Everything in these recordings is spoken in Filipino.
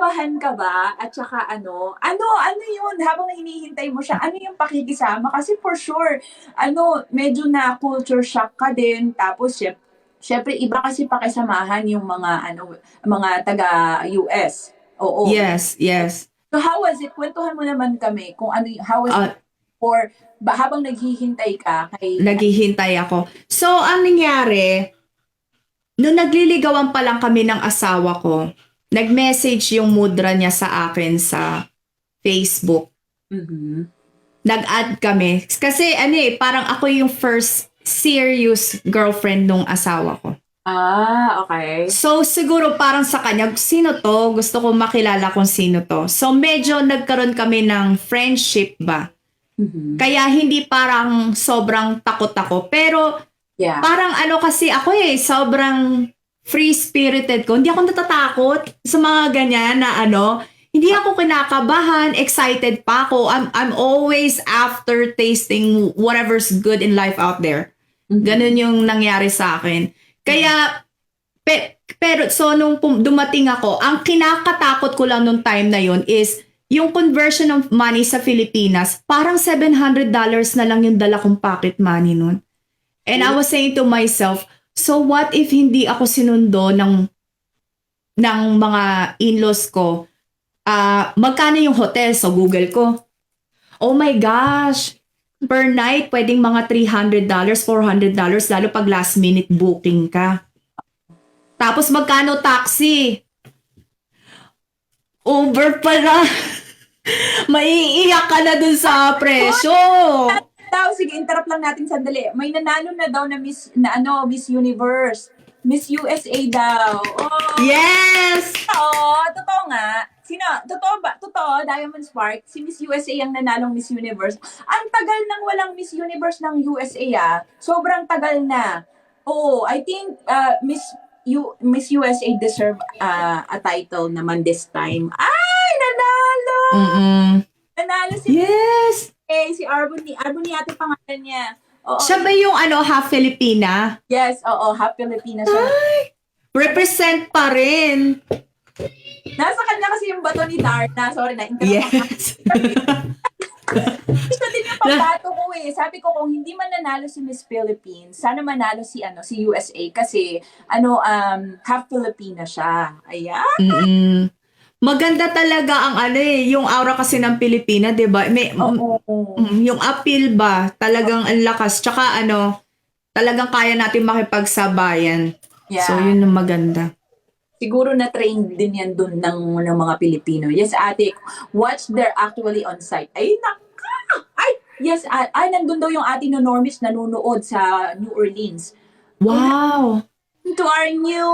Kinabahan ka ba at saka ano yun habang hinihintay mo siya, ano yung pakikisama? Kasi for sure, medyo na culture shock ka din tapos syempre iba kasi pakisamahan yung mga taga-US. Oo. Yes, yes. So how was it? Kwentuhan mo naman kami kung how was it Uh, or habang naghihintay ka kay Naghihintay ako. So, ang nangyari, nung nagliligawan pa lang kami ng asawa ko, nag-message yung mudra niya sa akin sa Facebook. Mhm. Nag-add kami. Kasi parang ako yung first serious girlfriend nung asawa ko. Okay. So, siguro parang sa kanya, sino to? Gusto ko makilala kung sino to. So, medyo nagkaroon kami ng friendship ba? Mhm. Kaya hindi parang sobrang takot ako. Pero Yeah. parang kasi ako sobrang free-spirited ko. Hindi ako natatakot sa mga ganyan na hindi ako kinakabahan, excited pa ako. I'm always after tasting whatever's good in life out there. Mhm. Ganun yung nangyari sa akin. Kaya, pero so nung dumating ako, ang kinakatakot ko lang nung time na yun is yung conversion of money sa Pilipinas, parang $700 na lang yung dala kong pocket money nun. And I was saying to myself, so what if hindi ako sinundo ng mga in-laws ko? Magkano yung hotel? So Google ko. Oh my gosh! Per night, pwedeng mga $300, $400, lalo pag last minute booking ka. Tapos magkano taxi? Over pala. Maiiyak ka na dun sa presyo. Sige, interrupt lang natin sandali. May nanalo na daw na Miss Universe. Miss USA daw. Yes! Totoo nga. Totoo ba? Totoo, Diamond Spark, si Miss USA ang nanalong Miss Universe. Ang tagal nang walang Miss Universe ng USA Sobrang tagal na. Oo, I think Miss USA deserve a title naman this time. Ay, nanalo! Mm-mm. Nanalo si Miss Yes! si Arbony yata pangalan niya. Oo. Siya ba yung half Filipina? Yes, oo, half Filipina siya. Represent pa rin. Nasa kanya kasi yung bato ni Darna. Sorry na, interrupt ako. Yes. Gusto din yung pambato ko eh. Sabi ko kung hindi man nanalo si Miss Philippines, sana manalo si USA kasi half Filipina siya. Ayan. Mm-mm. Maganda talaga ang yung aura kasi ng Pilipina, 'di ba? Oo. Yung appeal ba, talagang ang lakas. Tsaka talagang kaya natin makipagsabayan. So Yeah. yun ang maganda. Siguro na-train din yan dun ng mga Pilipino. Yes, ate. Watch they're actually on site. Ay, ay, yes, nandun daw yung ate no Normis nanonood sa New Orleans. Wow. To our new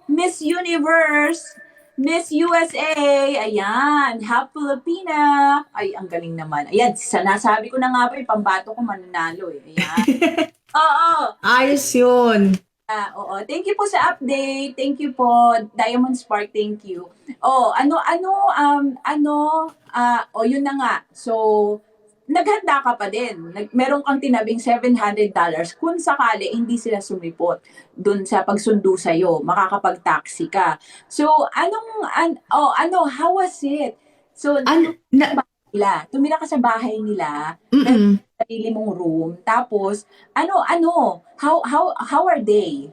Miss Universe, Miss USA. Ayan, half Filipina. Ay, ang galing naman. Ayan, nasabi ko na nga po, pambato ko mananalo eh. Ayan. Oo. Ayos yun. Oo. Thank you po sa update. Thank you po, Diamond Spark. Thank you. Oh, yun na nga. So, naghanda ka pa din. Meron kang tinabing $700 kung sakali hindi sila sumipot dun sa pagsundo sa'yo, makakapag-taxi ka. So, how was it? So, An na, tumira ka sa bahay nila, mm sarili mong room, tapos, how are they?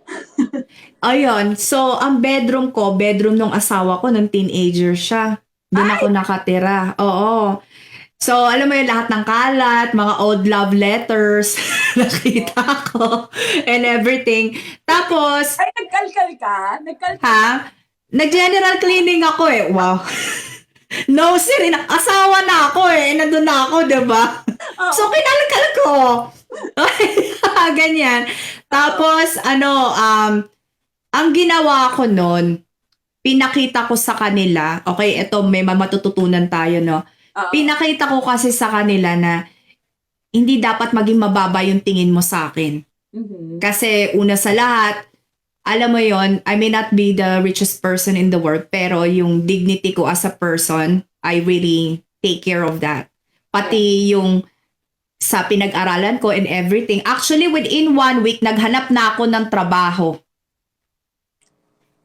Ayun, so ang bedroom ko, bedroom ng asawa ko nung teenager siya. Doon ako Ay! nakatira. Oo. So, alam mo yung lahat ng kalat, mga old love letters, nakita ko, and everything. Tapos, Ay, nagkalkal ka? Nagkalkal ka? ha? Nag-general cleaning ako eh. Wow. No, sir, asawa na ako eh. Nandun na ako, diba? Oo. So, kinalkal ko. Ganyan. Tapos, ang ginawa ko nun, pinakita ko sa kanila, okay, ito may matututunan tayo, no? Oo. Pinakita ko kasi sa kanila na hindi dapat maging mababa yung tingin mo sa akin. Mhm. Kasi una sa lahat, alam mo yon, I may not be the richest person in the world, pero yung dignity ko as a person, I really take care of that. Pati yung sa pinag-aralan ko and everything. Actually, within 1 week, naghanap na ako ng trabaho.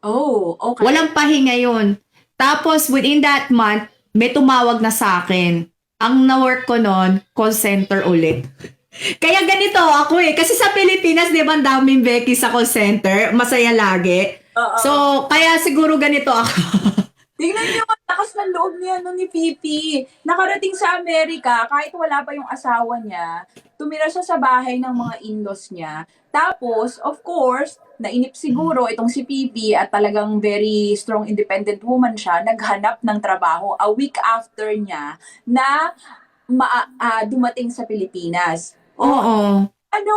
Oh, okay. Walang pahinga yun. Tapos, within that month, may tumawag na sa akin. Ang na-work ko noon, call center ulit. Kaya ganito ako eh. Kasi sa Pilipinas, di ba, ang daming Becky sa call center. Masaya lagi. Oo. So, kaya siguro ganito ako. Tingnan niyo ang lakas ng loob niya no, ni Pipi. Nakarating sa Amerika, kahit wala pa yung asawa niya, tumira siya sa bahay ng mga in-laws niya. Tapos, of course, nainip siguro itong si Pipi at talagang very strong independent woman siya, naghanap ng trabaho a week after niya na dumating sa Pilipinas. Oo. Ano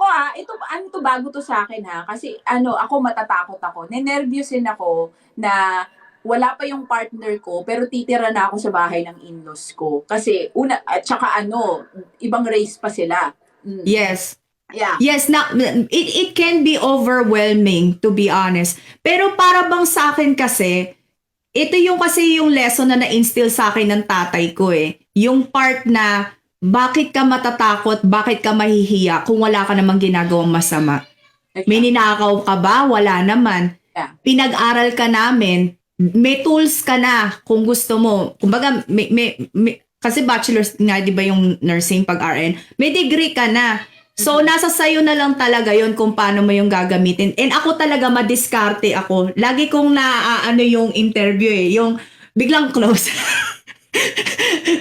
ko ha, ano to bago to sa akin ha, kasi ako matatakot ako, nenervyusin ako na wala pa yung partner ko, pero titira na ako sa bahay ng in-laws ko. Kasi at saka ibang race pa sila. Yes. Yeah. Yes, it can be overwhelming, to be honest. Pero para bang sa akin kasi, ito kasi yung lesson na na-instill sa akin ng tatay ko eh. Yung part na, bakit ka matatakot, bakit ka mahihiya kung wala ka namang ginagawang masama? May ninakaw ka ba? Wala naman. Yeah. Pinag-aral ka namin, may tools ka na kung gusto mo. Kumbaga, kasi bachelor's nga, di ba yung nursing pag RN, may degree ka na. So, nasa sayo na lang talaga yon kung paano mo yung gagamitin. And ako talaga, madiskarte ako. Lagi kong yung interview eh. Yung biglang close.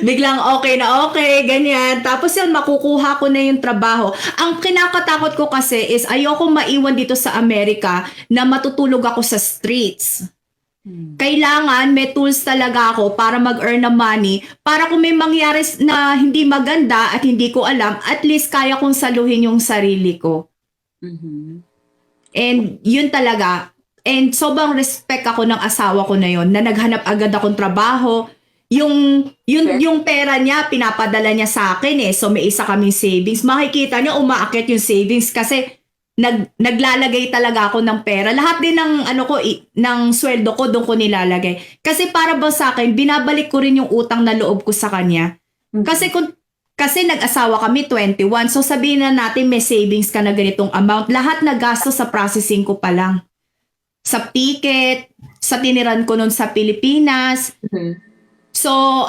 Biglang okay, ganyan. Tapos yun, makukuha ko na yung trabaho. Ang kinakatakot ko kasi is ayoko maiwan dito sa Amerika na matutulog ako sa streets. Kailangan may tools talaga ako para mag-earn ng money, para kung may mangyari na hindi maganda at hindi ko alam, at least kaya kong saluhin yung sarili ko. And yun talaga. And sobrang respect ako ng asawa ko na yun, na naghanap agad akong trabaho. Yung pera niya, pinapadala niya sa akin eh. So may isa kaming savings. Makikita niyo, umaakit yung savings kasi naglalagay talaga ako ng pera. Lahat din ng ng sweldo ko doon ko nilalagay. Kasi para ba sa akin, binabalik ko rin yung utang na loob ko sa kanya. Kasi nag-asawa kami 21. So sabihin na natin may savings ka na ganitong amount. Lahat na gasto sa processing ko pa lang. Sa ticket, sa tiniran ko nun sa Pilipinas. So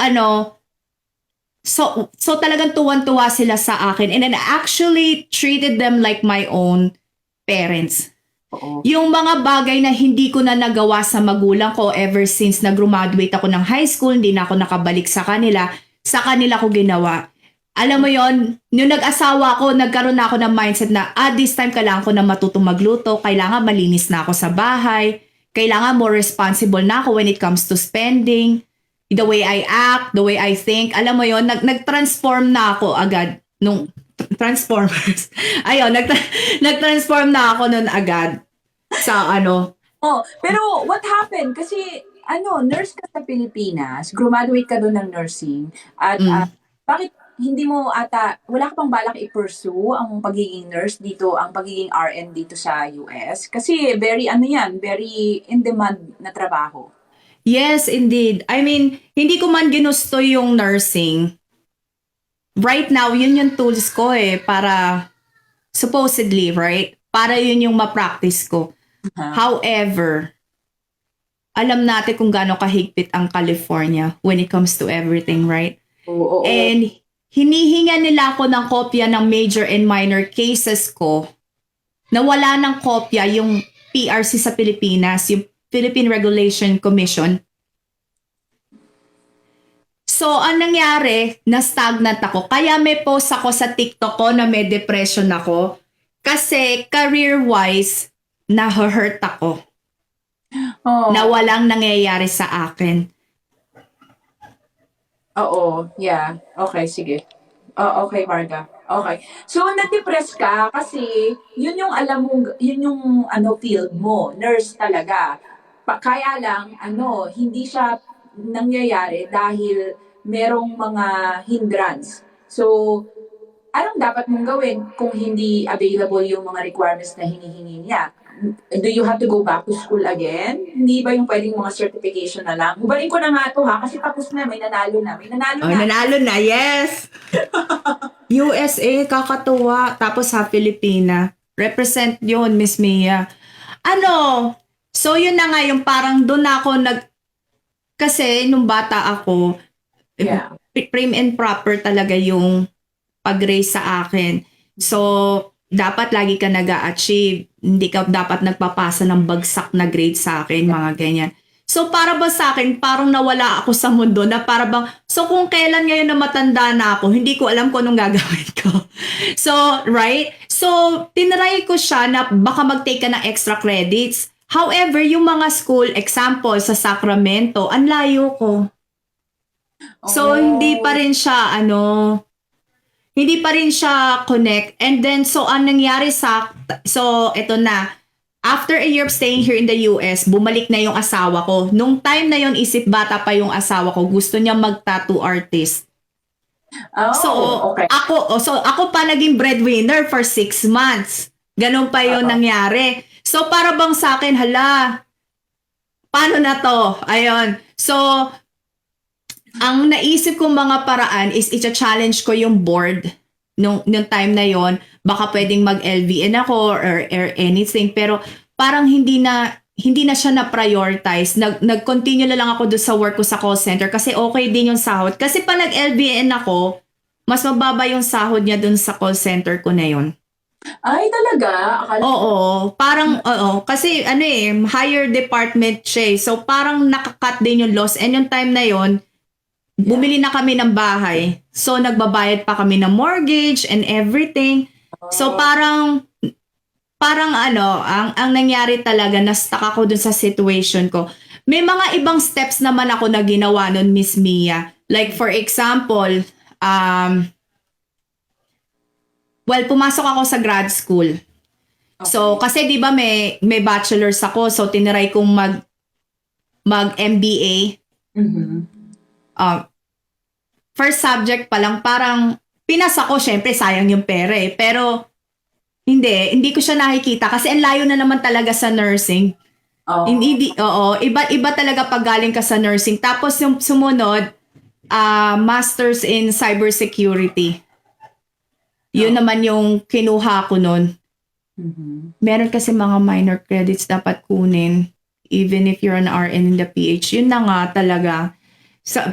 So talagang tuwan-tuwa sila sa akin. And then I actually treated them like my own parents. Yung mga bagay na hindi ko na nagawa sa magulang ko ever since nag-graduate ako ng high school, hindi na ako nakabalik sa kanila ko ginawa. Alam mo yon, nung nag-asawa ako, nagkaroon na ako ng mindset na, this time kailangan ko na matutong magluto, kailangan malinis na ako sa bahay, kailangan more responsible na ako when it comes to spending, the way I act, the way I think. Alam mo yon, nag-transform na ako agad nung Transformers. Ayun, nag-transform na ako nun agad sa pero what happened? Kasi nurse ka sa Pilipinas, graduate ka doon ng nursing, at bakit hindi mo wala ka pang balak i-pursue ang pagiging nurse dito, ang pagiging RN dito sa US? Kasi very very in-demand na trabaho. Yes, indeed. I mean, hindi ko man ginusto yung nursing. Right now, yun yung tools ko para supposedly, right? Para yun yung ma-practice ko. However, alam natin kung gaano kahigpit ang California when it comes to everything, right? Oo. And hinihinga nila ako ng kopya ng major and minor cases ko na wala ng kopya yung PRC sa Pilipinas, yung Philippine Regulation Commission. So, ang nangyari, na-stagnant ako. Kaya may post ako sa TikTok ko na may depression ako. Kasi career-wise, na-hurt ako. Na walang nangyayari sa akin. Oo, yeah. Okay, sige. Okay, Marga. Okay. So, na-depress ka kasi yun yung alam mo, yun yung field mo, nurse talaga. Kaya lang, hindi siya nangyayari dahil merong mga hindrance. So, anong dapat mong gawin kung hindi available yung mga requirements na hinihingi niya? Do you have to go back to school again? Hindi ba yung pwedeng mga certification na lang? Hubarin ko na nga to kasi tapos na, may nanalo na. Nanalo na, yes! USA, kakatuwa. Tapos sa Filipina, represent yun, Miss Mia. So yun na nga yung parang doon ako kasi nung bata ako, Yeah. prim and proper talaga yung pag-raise sa akin. So, dapat lagi ka nag-a-achieve. Hindi ka dapat nagpapasa ng bagsak na grade sa akin, mga ganyan. So, para ba sa akin, parang nawala ako sa mundo na para bang, so kung kailan ngayon na matanda na ako, hindi ko alam kung anong gagawin ko. So, right? So, tinry ko siya na baka mag-take ka ng extra credits. However, yung mga school, example, sa Sacramento, ang layo ko. So, hindi pa rin siya, hindi pa rin siya connect. And then, so, ang nangyari so, ito na, after a year of staying here in the US, bumalik na yung asawa ko. Nung time na yon isip bata pa yung asawa ko, gusto niya mag-tattoo artist. Oh, So, okay. ako pa naging breadwinner for 6 months. Ganun pa yung nangyari. So, para bang sa akin, hala, paano na to? Ayun. So, ang naisip kong mga paraan is i-challenge ko yung board nung time na yon. Baka pwedeng mag-LVN ako or anything. Pero parang hindi na siya na-prioritize. Nag-continue na lang ako doon sa work ko sa call center kasi okay din yung sahod. Kasi pa nag-LVN ako, mas mababa yung sahod niya doon sa call center ko na yon. Ay, talaga? Oo, parang, kasi higher department siya. So parang nakakat din yung loss. And yung time na yon, bumili na kami ng bahay. So, nagbabayad pa kami ng mortgage and everything. So, parang ang nangyari talaga, na-stuck ako dun sa situation ko. May mga ibang steps naman ako na ginawa nun, Miss Mia. Like, for example, pumasok ako sa grad school. So, kasi di ba may bachelor's ako, so tiniray kong mag-MBA. First subject pa lang, parang pinasa ko, syempre sayang yung pera eh. Pero hindi ko siya nakikita kasi ang layo na naman talaga sa nursing. Iba talaga pag galing ka sa nursing. Tapos yung sumunod, masters in cybersecurity. Yun naman yung kinuha ko nun. Meron kasi mga minor credits dapat kunin even if you're an RN in the PH. Yun na nga talaga. So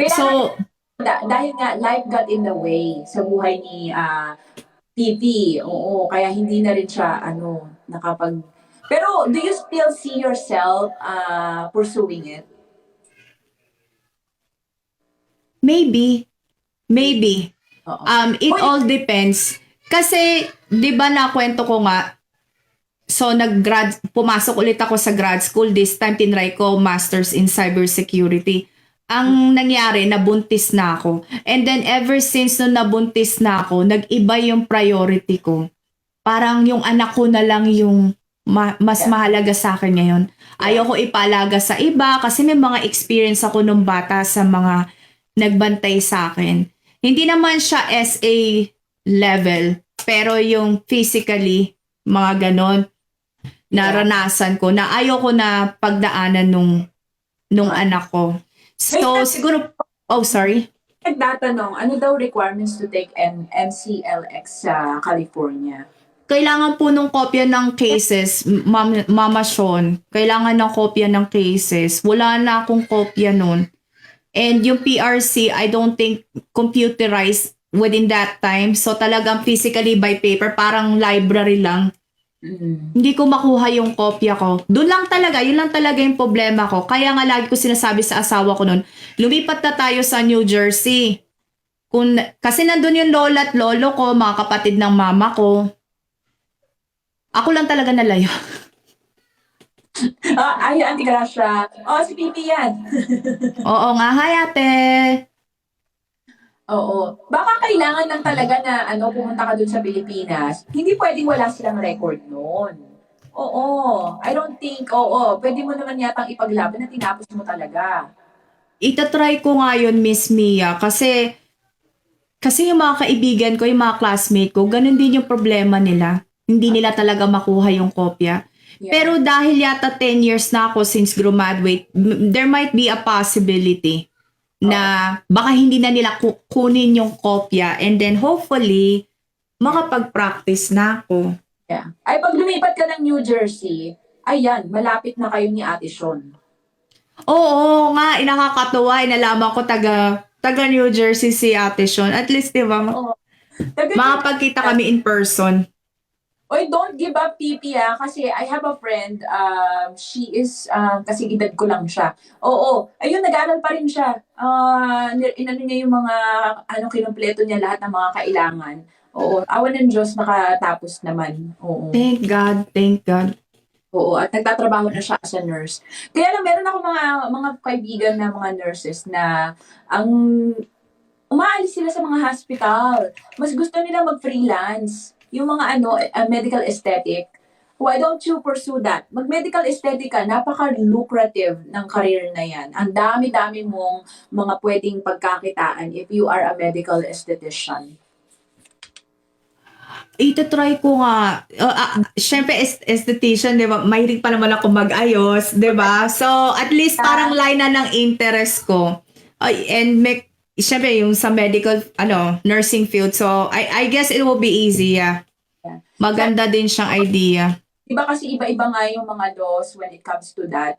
dahil nga life got in the way sa buhay ni Titi. Oo, kaya hindi na rin siya nakapag. Pero do you still see yourself pursuing it? Maybe. Oo. It all depends. Kasi 'di ba nakwento ko nga, so pumasok ulit ako sa grad school. This time tinry ko masters in cybersecurity. Ang nangyari, nabuntis na ako. And then ever since nung nabuntis na ako, nag-iba yung priority ko. Parang yung anak ko na lang yung mas mahalaga sa akin ngayon. Ayoko ipalaga sa iba kasi may mga experience ako nung bata sa mga nagbantay sa akin. Hindi naman siya SA level, pero yung physically, mga ganon, naranasan ko na ayoko na pagdaanan nung anak ko. So, siguro, sorry. Nagtatanong, ano daw requirements to take MCLX sa California? Kailangan po nung kopya ng cases, Mama Sean. Kailangan ng kopya ng cases. Wala na akong kopya nun. And yung PRC, I don't think computerized within that time. So talagang physically by paper, parang library lang. Hindi ko makuha yung kopya ko. Yun lang talaga yung problema ko. Kaya nga lagi ko sinasabi sa asawa ko nun, lumipat na tayo sa New Jersey. Kasi nandun yung lola at lolo ko, mga kapatid ng mama ko. Ako lang talaga nalayo. Ay, Auntie Gracia. Si Pipi yan. Oo nga, hi ate. Oo. Baka kailangan lang talaga na pumunta ka dun sa Pilipinas. Hindi pwedeng wala silang record noon. Oo. I don't think, pwede mo naman yatang ipaglaban na tinapos mo talaga. Itatry ko nga yun, Miss Mia, kasi yung mga kaibigan ko, yung mga classmate ko, ganun din yung problema nila. Hindi nila talaga makuha yung kopya. Yeah. Pero dahil yata 10 years na ako since graduate, there might be a possibility na baka hindi na nila kunin yung kopya and then hopefully makapag-practice na ako. Yeah. Ay, pag lumipat ka ng New Jersey, Ayan, malapit na kayo ni Ate Sean. Oo nga, nakakatuwa. Inalaman ko taga New Jersey si Ate Sean. At least, di ba, Oo. Taga New makapagkita kami in person. Oy, don't give up, Pipi, kasi I have a friend, she is, kasi edad ko lang siya. Oo, ayun, nag-aaral pa rin siya. Inano niya yung mga, kinumpleto niya lahat ng mga kailangan. Oo, awan ng Diyos, nakatapos naman. Oo. Thank God, thank God. Oo, at nagtatrabaho na siya as a nurse. Kaya lang, meron ako mga kaibigan na mga nurses na ang umaalis sila sa mga hospital. Mas gusto nila mag-freelance. Yung mga medical aesthetic. Why don't you pursue that? Mag-medical aesthetic ka, napaka-lucrative ng career na yan. Ang dami-dami mong mga pwedeng pagkakitaan if you are a medical esthetician. Ito-try ko nga. Siyempre, esthetician, di ba? Mahilig pa naman ako mag-ayos, di ba? So, at least parang line na ng interest ko. And siyempre, yung sa medical, nursing field. So, I guess it will be easy, yeah. Maganda din siyang idea. Diba kasi iba-iba nga yung mga laws when it comes to that.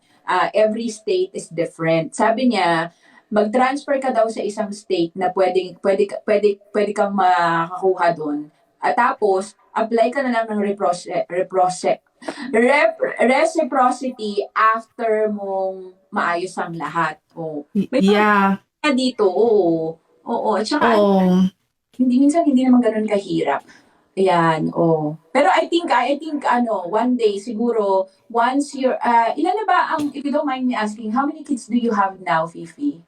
Every state is different. Sabi niya, mag-transfer ka daw sa isang state na pwede kang makakuha doon. At tapos, apply ka na lang ng reciprocity after mong maayos ang lahat. Oh. May Yeah. mga dito, oo. Oo, at saka, Oo. minsan hindi naman ganun kahirap. Ayan, oh. Pero I think one day siguro once you're ilan na ba ang, if you don't mind me asking, how many kids do you have now, Fifi?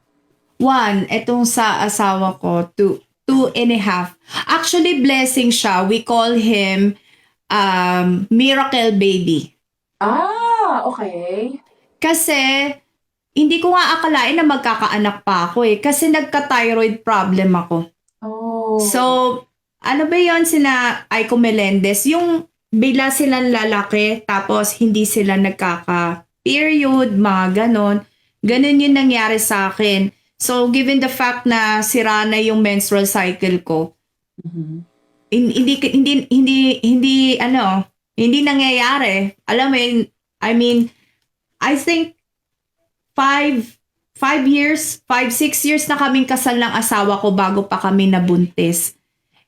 1, etong sa asawa ko, 2.5. Actually, blessing siya. We call him miracle baby. Okay. Kasi hindi ko nga akalain na magkakaanak pa ako kasi nagka-thyroid problem ako. Oh. So, ano ba yon sina Aiko Melendez? Yung bigla silang lalaki tapos hindi sila nagkaka-period, mga ganon. Ganon yung nangyari sa akin. So, given the fact na sira na yung menstrual cycle ko, hindi nangyayari. Alam mo yun, I think 6 years na kaming kasal ng asawa ko bago pa kami nabuntis.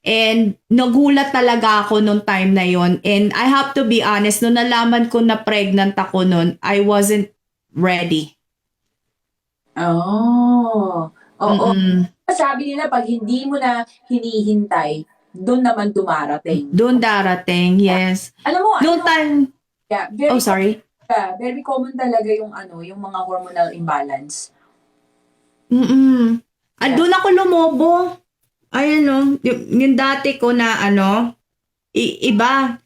And nagulat talaga ako nung time na yon. And I have to be honest, nung nalaman ko na pregnant ako nun, I wasn't ready. Oo. Sabi nila pag hindi mo na hinihintay, doon naman dumarating. Doon darating, yes. Alam mo, Noong time, sorry. Very common talaga yung yung mga hormonal imbalance. Doon ako lumobo. Yung dati ko na iba.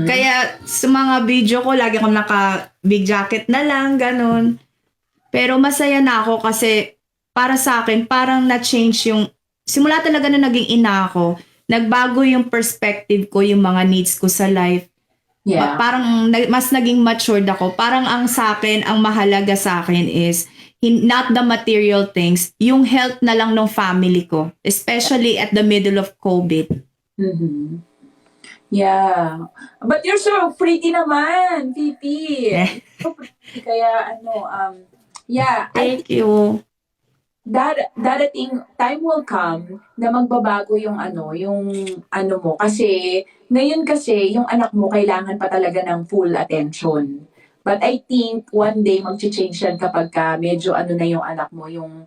Kaya sa mga video ko, lagi akong naka-big jacket na lang, ganun. Pero masaya na ako kasi para sa akin, parang na-change yung, simula talaga na naging ina ako, nagbago yung perspective ko, yung mga needs ko sa life. Yeah. Parang mas naging matured ako. Parang ang sa akin, ang mahalaga sa akin is not the material things, yung health na lang ng family ko, especially at the middle of COVID. Yeah. But you're so pretty naman, Pipi. So pretty. Kaya yeah. Thank you. Darating, time will come na magbabago yung mo. Kasi, ngayon kasi, yung anak mo kailangan pa talaga ng full attention. But I think, one day, mag-change yan kapag medyo na yung anak mo, yung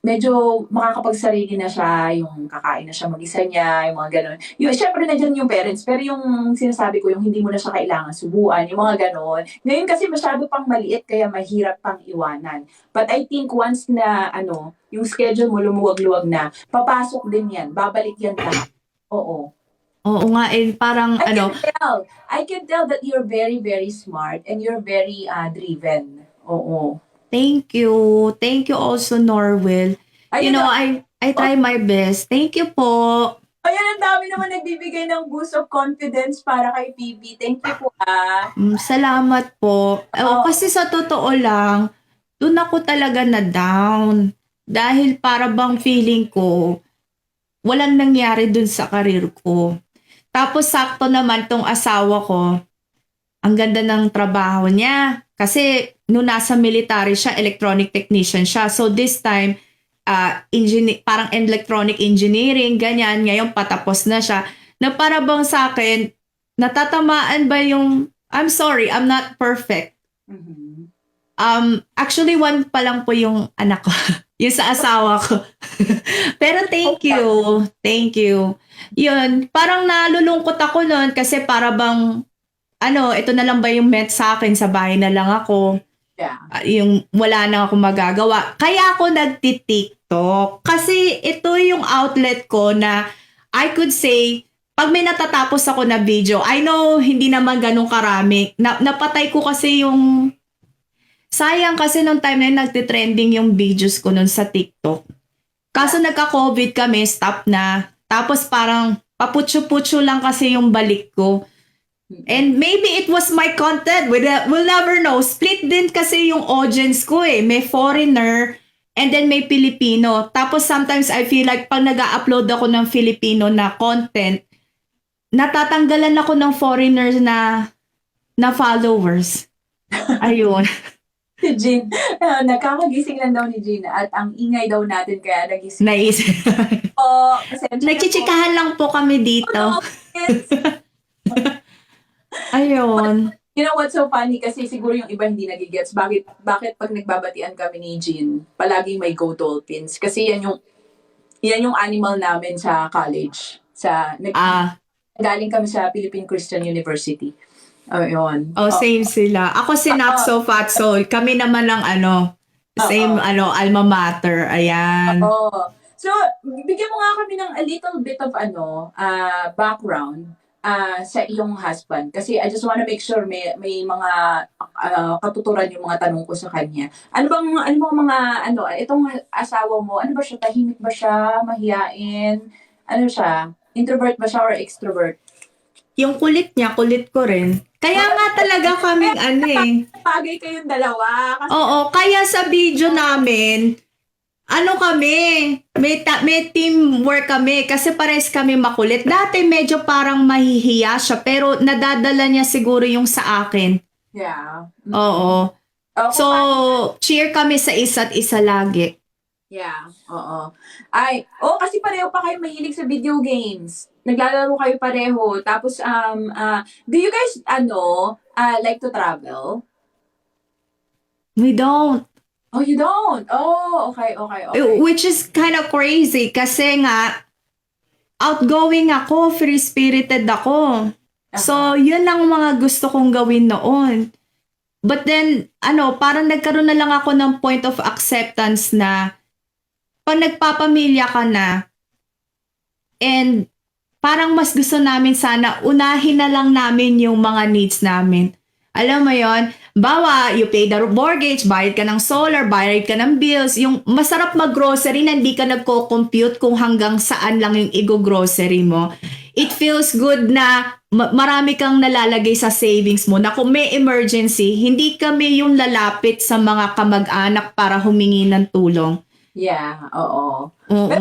medyo makakapagsarili na siya, yung kakain na siya mag-isa niya, yung mga ganun. Syempre, nandiyan yung parents, pero yung sinasabi ko, yung hindi mo na siya kailangan subuan, yung mga ganun. Ngayon kasi masyado pang maliit, kaya mahirap pang iwanan. But I think once na, yung schedule mo lumuwag-luwag na, papasok din yan, babalik yan lahat. Oo. Oo nga, parang I can tell that you're very, very smart and you're very driven. Oo. Thank you. Thank you also, Norwell. I try my best. Thank you po. Ayan, ang dami naman nagbibigay ng boost of confidence para kay Pipi. Thank you po, Salamat po. Kasi sa totoo lang, doon ako talaga na down. Dahil para bang feeling ko, walang nangyari dun sa karir ko. Tapos sakto naman tong asawa ko, ang ganda ng trabaho niya. Kasi nung nasa military siya, electronic technician siya. So this time, parang electronic engineering, ganyan. Ngayon patapos na siya. Na para bang sa akin, natatamaan ba yung, I'm sorry, I'm not perfect. Mhm. Actually, one pa lang po yung anak ko. Yung sa asawa ko. Pero thank you. Thank you. Yun, parang nalulungkot ako nun kasi para bang, ito na lang ba yung meant sa akin, sa bahay na lang ako. Yeah. Yung wala na ako magagawa. Kaya ako nagti-TikTok. Kasi ito yung outlet ko na I could say, pag may natatapos ako na video, I know hindi naman ganun karami. Napatay ko kasi yung sayang kasi nung time na yun, nagtitrending yung videos ko nun sa TikTok. Kaso nagka-COVID kami, stop na. Tapos parang paputso-putso lang kasi yung balik ko. And maybe it was my content. We'll never know. Split din kasi yung audience ko eh. May foreigner and then may Filipino. Tapos sometimes I feel like pag nag-upload ako ng Filipino na content, natatanggalan ako ng foreigners na followers. Ayun. Si Jean, nakakagising lang daw ni Jean at ang ingay daw natin kaya nagising. Naisip. Pasensya na po. Nagchichikahan lang po kami dito. Yes. Ayun. You know what's so funny? Kasi siguro yung iba hindi nagigets. Bakit pag nagbabatian kami ni Jean, palaging may Go Dolphins? Kasi yan yung animal namin sa college. Galing kami sa Philippine Christian University. Yun. Same sila. Ako si Not So Fat Soul. Kami naman ng same alma mater. Ayan. So, bigyan mo nga kami ng a little bit of background sa iyong husband. Kasi I just wanna make sure may mga katuturan yung mga tanong ko sa kanya. Itong asawa mo, ano ba siya? Tahimik ba siya? Mahiyain? Ano siya? Introvert ba siya or extrovert? Yung kulit niya, kulit ko rin. Kaya nga talaga kaming Pagay kayong dalawa. Kasi Oo, kaya sa video namin, kami, may teamwork kami kasi pares kami makulit. Dati medyo parang mahihiya siya pero nadadala niya siguro yung sa akin. yeah. Oo. So, cheer kami sa isa't isa lagi. Yeah, oo. Kasi pareho pa kayo mahilig sa video games. Naglalaro kayo pareho. Tapos, do you guys, like to travel? We don't. Oh, you don't? Oh, okay. Which is kind of crazy kasi nga, outgoing ako, free-spirited ako. So, yun lang mga gusto kong gawin noon. But then, parang nagkaroon na lang ako ng point of acceptance na pag nagpapamilya ka na, and parang mas gusto namin sana, unahin na lang namin yung mga needs namin. Alam mo yon, bawa, you pay the mortgage, bayad ka ng solar, bayad ka ng bills, yung masarap mag-grocery na hindi ka nagko-compute kung hanggang saan lang yung i-grocery mo. It feels good na marami kang nalalagay sa savings mo na kung may emergency, hindi kami yung lalapit sa mga kamag-anak para humingi ng tulong. Yeah, oo. Oo.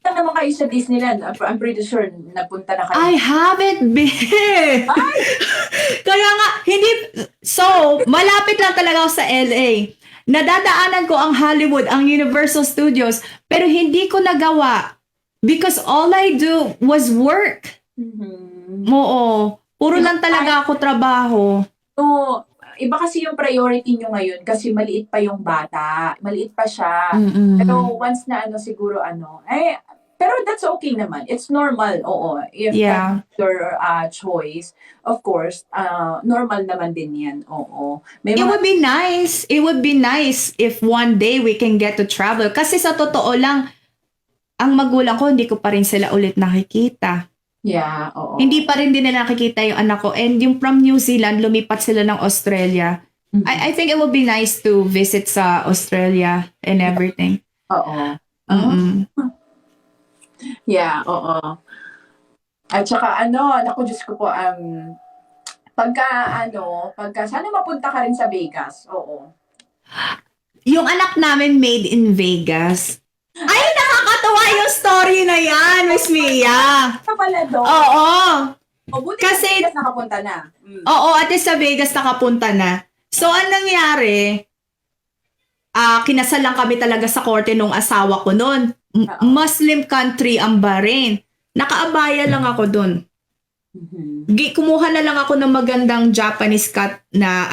Pero naman kayo sa Disneyland. I'm pretty sure napunta na kayo. I haven't been. Kaya nga, malapit lang talaga ako sa LA. Nadadaanan ko ang Hollywood, ang Universal Studios, pero hindi ko nagawa because all I do was work. Mm-hmm. Oo. Puro lang talaga ako trabaho. So, iba kasi yung priority nyo ngayon kasi maliit pa yung bata. Maliit pa siya. Mm-mm. Pero once na siguro pero that's okay naman. It's normal, oo. If that's your choice, of course, normal naman din yan, oo. It would be nice. It would be nice if one day we can get to travel. Kasi sa totoo lang, ang magulang ko, hindi ko pa rin sila ulit nakikita. Yeah, oo. Hindi pa rin din nila nakikita yung anak ko. And yung from New Zealand, lumipat sila ng Australia. Mhm. I think it would be nice to visit sa Australia and everything. Oo. Mm-mm. Yeah, oo. At saka naku, Diyos ko po, pagka sana mapunta ka rin sa Vegas, oo. Yung anak namin made in Vegas. Ay, nakakatawa yung story na yan, Miss Mia. Sa pala doon. Oo. O, buti Kasi- sa Vegas nakapunta na. Mm. Oo, at least sa Vegas nakapunta na. So, ang nangyari, kinasal lang kami talaga sa korte nung asawa ko noon. Oo. Muslim country ang Bahrain. Nakaabaya lang ako doon. Mhm. Kumuha na lang ako ng magandang Japanese cut na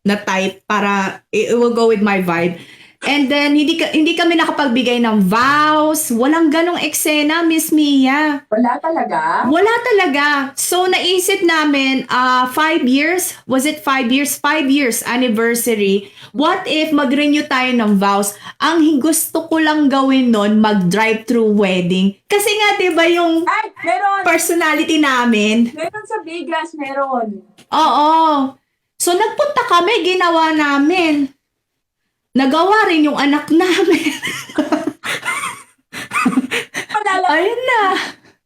na type para it will go with my vibe. And then hindi kami nakapagbigay ng vows, walang ganong eksena, Miss Mia. Wala talaga? Wala talaga. So naisip namin 5 years, was it 5 years? 5 years anniversary. What if mag-renew tayo ng vows? Ang gusto ko lang gawin nun, mag-drive-through wedding. Kasi nga 'di ba yung Ay, meron! personality namin? Meron sa Vegas, meron. Oo. So nagpunta kami, ginawa namin. Nagawa rin yung anak namin. Palala, Ayun na.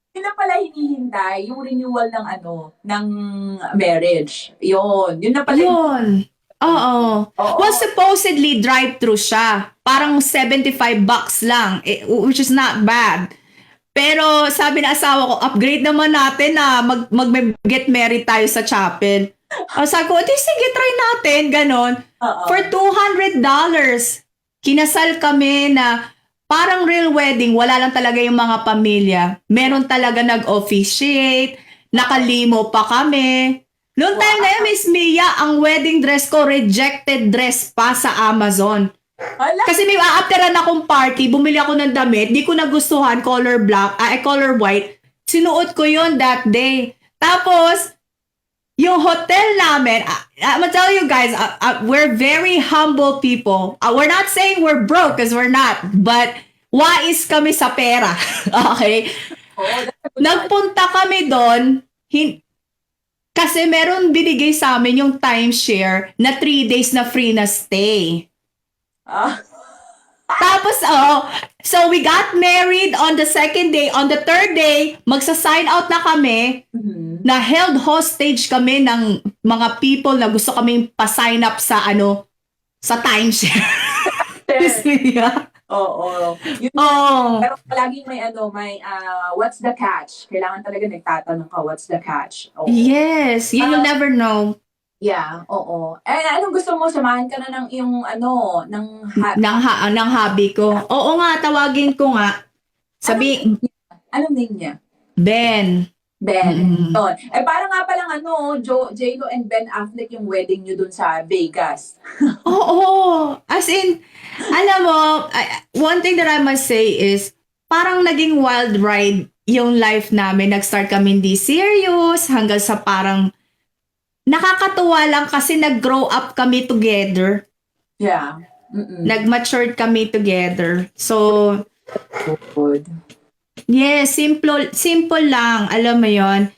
sila pala hinihintay yung renewal ng ng marriage. Yun na pala. Yun. Oo. Oo. Well, supposedly drive-through siya. Parang $75 lang, which is not bad. Pero sabi na asawa ko, upgrade naman natin na mag-get married tayo sa chapel. Sabi ko, sige, try natin, ganon. Oo. For $200, kinasal kami na parang real wedding, wala lang talaga yung mga pamilya. Meron talaga nag-officiate, nakalimo pa kami. Noong time na yun, Miss Mia, ang wedding dress ko, rejected dress pa sa Amazon. Hala, Kasi may aafteran akong party, bumili ako ng damit, di ko nagustuhan, color white. Sinuot ko yon that day. Tapos, yung hotel namin, I'm gonna tell you guys, we're very humble people. We're not saying we're broke, because we're not. But, wais kami sa pera. Okay? oh, that's a good one. Nagpunta kami doon, kasi meron binigay sa amin yung timeshare na 3 days na free na stay. Ah, Tapos, so we got married on the second day. On the third day, magsa-sign out na kami. mhm. Na held hostage kami ng mga people na gusto kaming pa-sign up sa sa timeshare. Miss Mia. Oo. Yun Oh. Pero palaging may what's the catch? Kailangan talaga nagtatanong ka, what's the catch? Oo. Yes, you'll never know. Yeah, oo. Anong gusto mo? Samahan ka na ng iyong ng Ng hobby ko. Oo nga, tawagin ko nga. anong name niya? Ben. Ben. Mm. Yun. Parang nga palang J-Lo and Ben Affleck yung wedding nyo dun sa Vegas. Oo. As in, alam mo, one thing that I must say is, parang naging wild ride yung life namin. Nag-start kami hindi serious hanggang sa parang nakakatuwa lang kasi nag-grow up kami together. Yeah. Mm-mm. Nag-matured kami together. So, Good. yes, simple lang. Alam mo yon.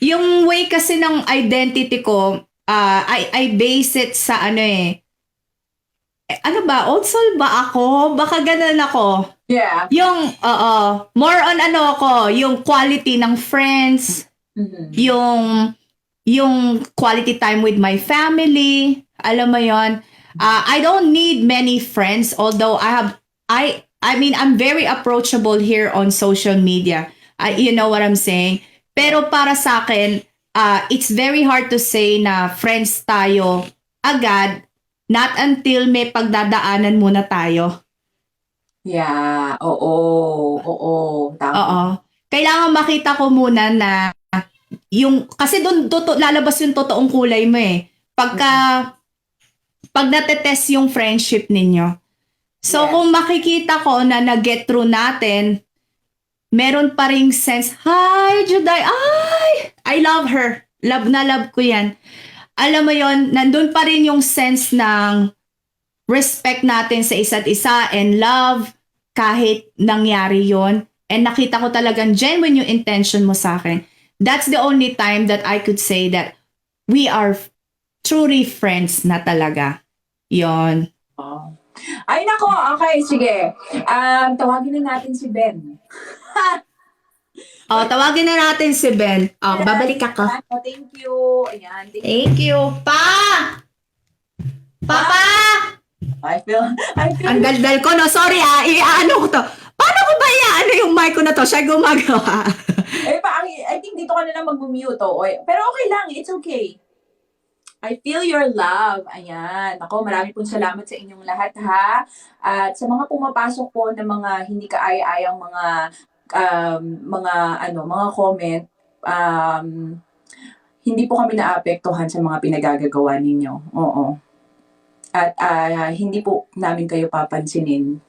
Yung way kasi ng identity ko, I base it sa ano ba? Old soul ba ako? Baka ganun ako. Yeah. Yung, more on ako, yung quality ng friends, Mhm. yung quality time with my family. Alam mo yon. I don't need many friends, although I mean, I'm very approachable here on social media. You know what I'm saying? Pero para sa akin, it's very hard to say na friends tayo agad, not until may pagdadaanan muna tayo. Yeah. Oo. Tama. Oo. Kailangan makita ko muna na kasi doon lalabas yung totoong kulay mo eh. Pag natetest yung friendship ninyo. So, Yes. kung makikita ko na nag-get through natin, meron pa ring sense, hi, Juday, I love her. Love na love ko yan. Alam mo yon, nandun pa rin yung sense ng respect natin sa isa't isa and love kahit nangyari yon. And nakita ko talagang genuine yung intention mo sa akin. That's the only time that I could say that we are truly friends na talaga. Yon. Oh. Ay, nako. Okay, sige. Tawagin na natin si Ben. Tawagin na natin si Ben. Babalik ako. Thank you. Ayan. Thank you. Thank you. Pa! Papa! I feel Ang daldal ko, no? Sorry iaano ko to. Paano ko ba iaano yung mic ko na to? Siya gumagawa. I think dito dito ka na lang mag-mute. Oh. Pero okay lang, it's okay. I feel your love. Ayan. Ako, marami pong salamat sa inyong lahat, ha? At sa mga pumapasok po ng mga hindi kaaya-ayang mga comment, hindi po kami naapektuhan sa mga pinagagagawa ninyo. Oo. At hindi po namin kayo papansinin.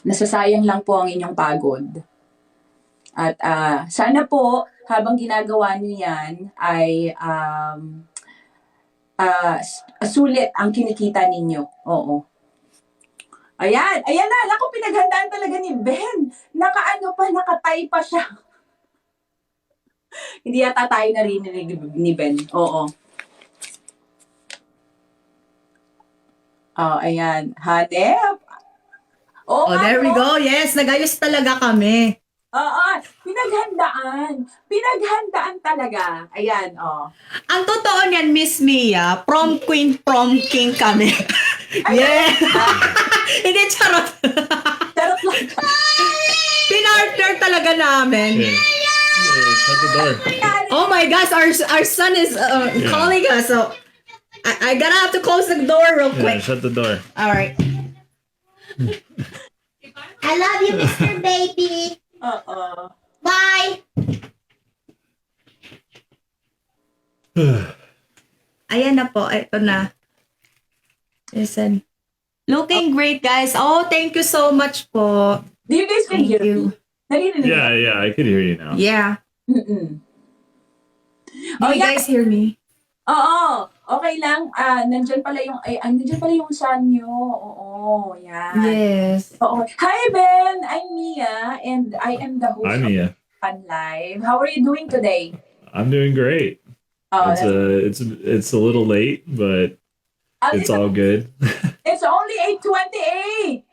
Nasasayang lang po ang inyong pagod. At sana po, habang ginagawa niyo yan, ay sulit ang kinikita ninyo. Oo. Ayan na. Naku, pinaghandaan talaga ni Ben. Nakatay pa siya. Hindi yata tayo narinig ni Ben. Oo. Oh, ayan. Hanep. Oh, there we go. Yes, nagayos talaga kami. Oo, pinaghandaan talaga. Ayan, oh. Ang totoo niyan, Miss Mia, prom queen, prom king kami. Yeah. Hindi, charot. Charot lang. Pinartner talaga namin. Shut the door. Oh my gosh, our son is calling us. So I gotta have to close the door real quick. Shut the door. All right. I love you, Mr. Baby. Bye. Ayan na po. Ito na. Listen. Looking great, guys. Oh, thank you so much po. Do you guys can Thank hear you. me? Narinig mo? Yeah, I could hear you now. Yeah. Mm-mm. Do you guys hear me? Oo. Okay lang. Nandyan pala yung son nyo. Oo, yan. Yes. Oo. Hi, Ben. I'm Mia, and I am the host Hi, Mia. of Fun Live. How are you doing today? I'm doing great. Oh, It's a little late, but it's all good. It's only 8:28.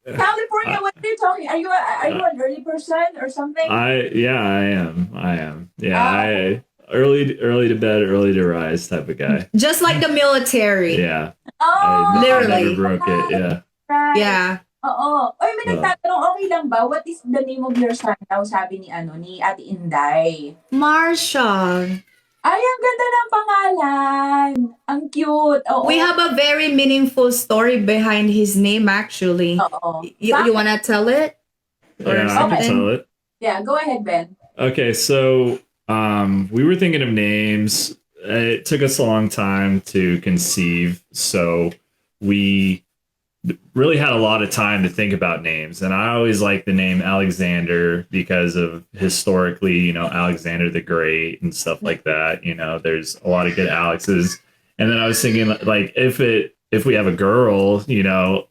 California, what are you talking? Are you an early person or something? I am. Yeah, early to bed, early to rise type of guy. Just like the military. Yeah. Oh, I Literally. never broke it. Yeah. right. Yeah. Oo. Oy, may nagtatanong, okay lang ba? What is the name of your son daw, sabi ni Ate Inday? Marshall. Ay, ang ganda ng pangalan. Ang cute. Oo. We have a very meaningful story behind his name, actually. Oo. You wanna tell it? Or Yeah, I can something? tell it. Yeah, go ahead, Ben. Okay, so we were thinking of names. It took us a long time to conceive, so we really had a lot of time to think about names. And I always like the name Alexander because of historically, Alexander the Great and stuff like that. There's a lot of good Alexes. And then I was thinking, like, if we have a girl,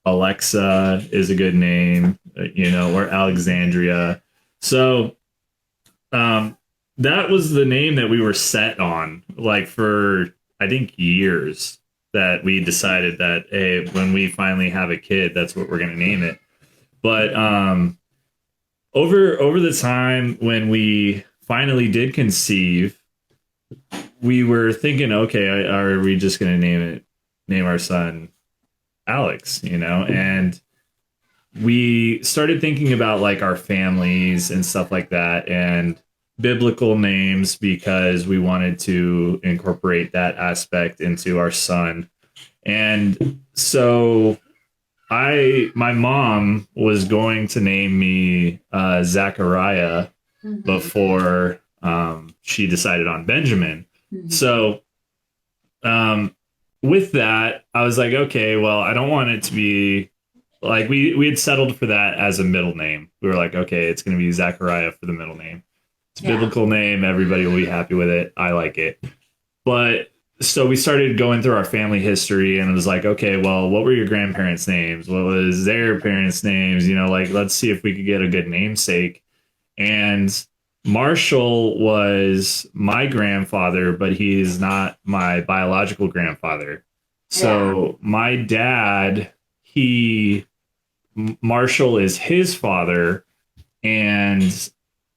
Alexa is a good name, or Alexandria. So that was the name that we were set on, like, for I think years, that we decided that, hey, when we finally have a kid, that's what we're going to name it. But over the time when we finally did conceive, we were thinking, okay, are we just going to name our son Alex, and we started thinking about, like, our families and stuff like that, and biblical names, because we wanted to incorporate that aspect into our son. And so my mom was going to name me Zachariah before she decided on Benjamin. Mhm. So with that, I was like, okay, well, I don't want it to be like, we had settled for that as a middle name. We were like, okay, it's going to be Zachariah for the middle name. It's a biblical name. Everybody will be happy with it. I like it. But so we started going through our family history, and it was like, okay, well, what were your grandparents' names? What was their parents' names? Let's see if we could get a good namesake. And Marshall was my grandfather, but he's not my biological grandfather. So my dad, Marshall is his father, and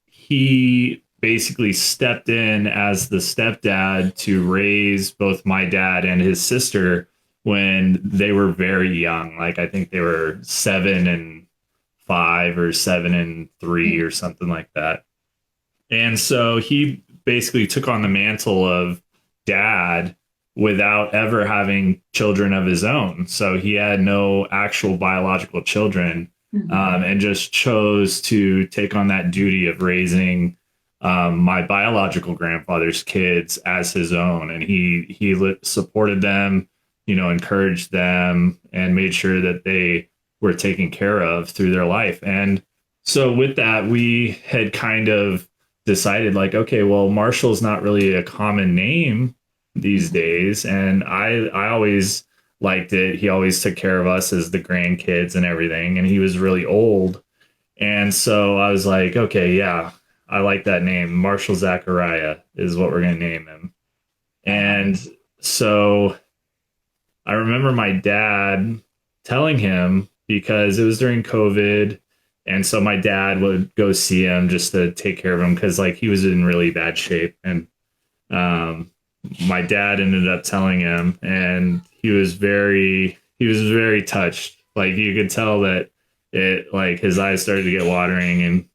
he basically stepped in as the stepdad to raise both my dad and his sister when they were very young. Like, I think they were 7 and 5 or 7 and 3 or something like that. And so he basically took on the mantle of dad without ever having children of his own. So he had no actual biological children, and just chose to take on that duty of raising my biological grandfather's kids as his own. And he supported them, encouraged them, and made sure that they were taken care of through their life. And so with that, we had kind of decided like, okay, well, Marshall's not really a common name these days. And I always liked it. He always took care of us as the grandkids and everything. And he was really old. And so I was like, okay, yeah, I like that name. Marshall Zachariah is what we're going to name him. And so I remember my dad telling him, because it was during COVID. And so my dad would go see him just to take care of him, because like he was in really bad shape. And my dad ended up telling him, and he was very touched. Like you could tell that like his eyes started to get watering. And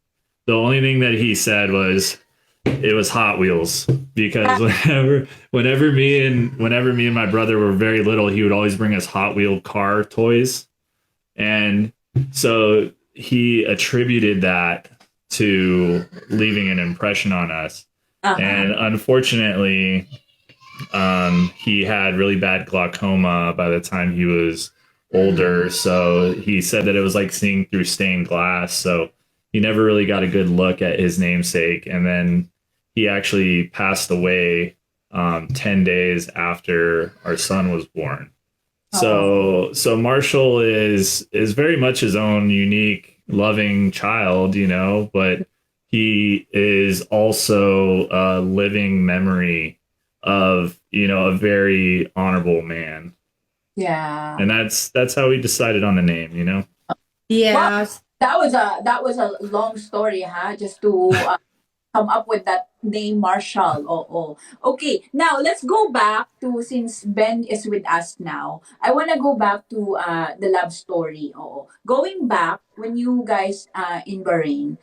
the only thing that he said was it was Hot Wheels, because whenever me and my brother were very little, he would always bring us Hot Wheel car toys. And so he attributed that to leaving an impression on us. And unfortunately, he had really bad glaucoma by the time he was older. So he said that it was like seeing through stained glass. So he never really got a good look at his namesake. And then he actually passed away 10 days after our son was born. So Marshall is very much his own unique, loving child, but he is also a living memory of, a very honorable man. Yeah. And that's how we decided on the name, Yeah. Wow. That was a long story, huh? Just to come up with that name, Marshall. Oh. Okay, now let's go back to, since Ben is with us now, I want to go back to the love story. Oh, going back when you guys in Bahrain,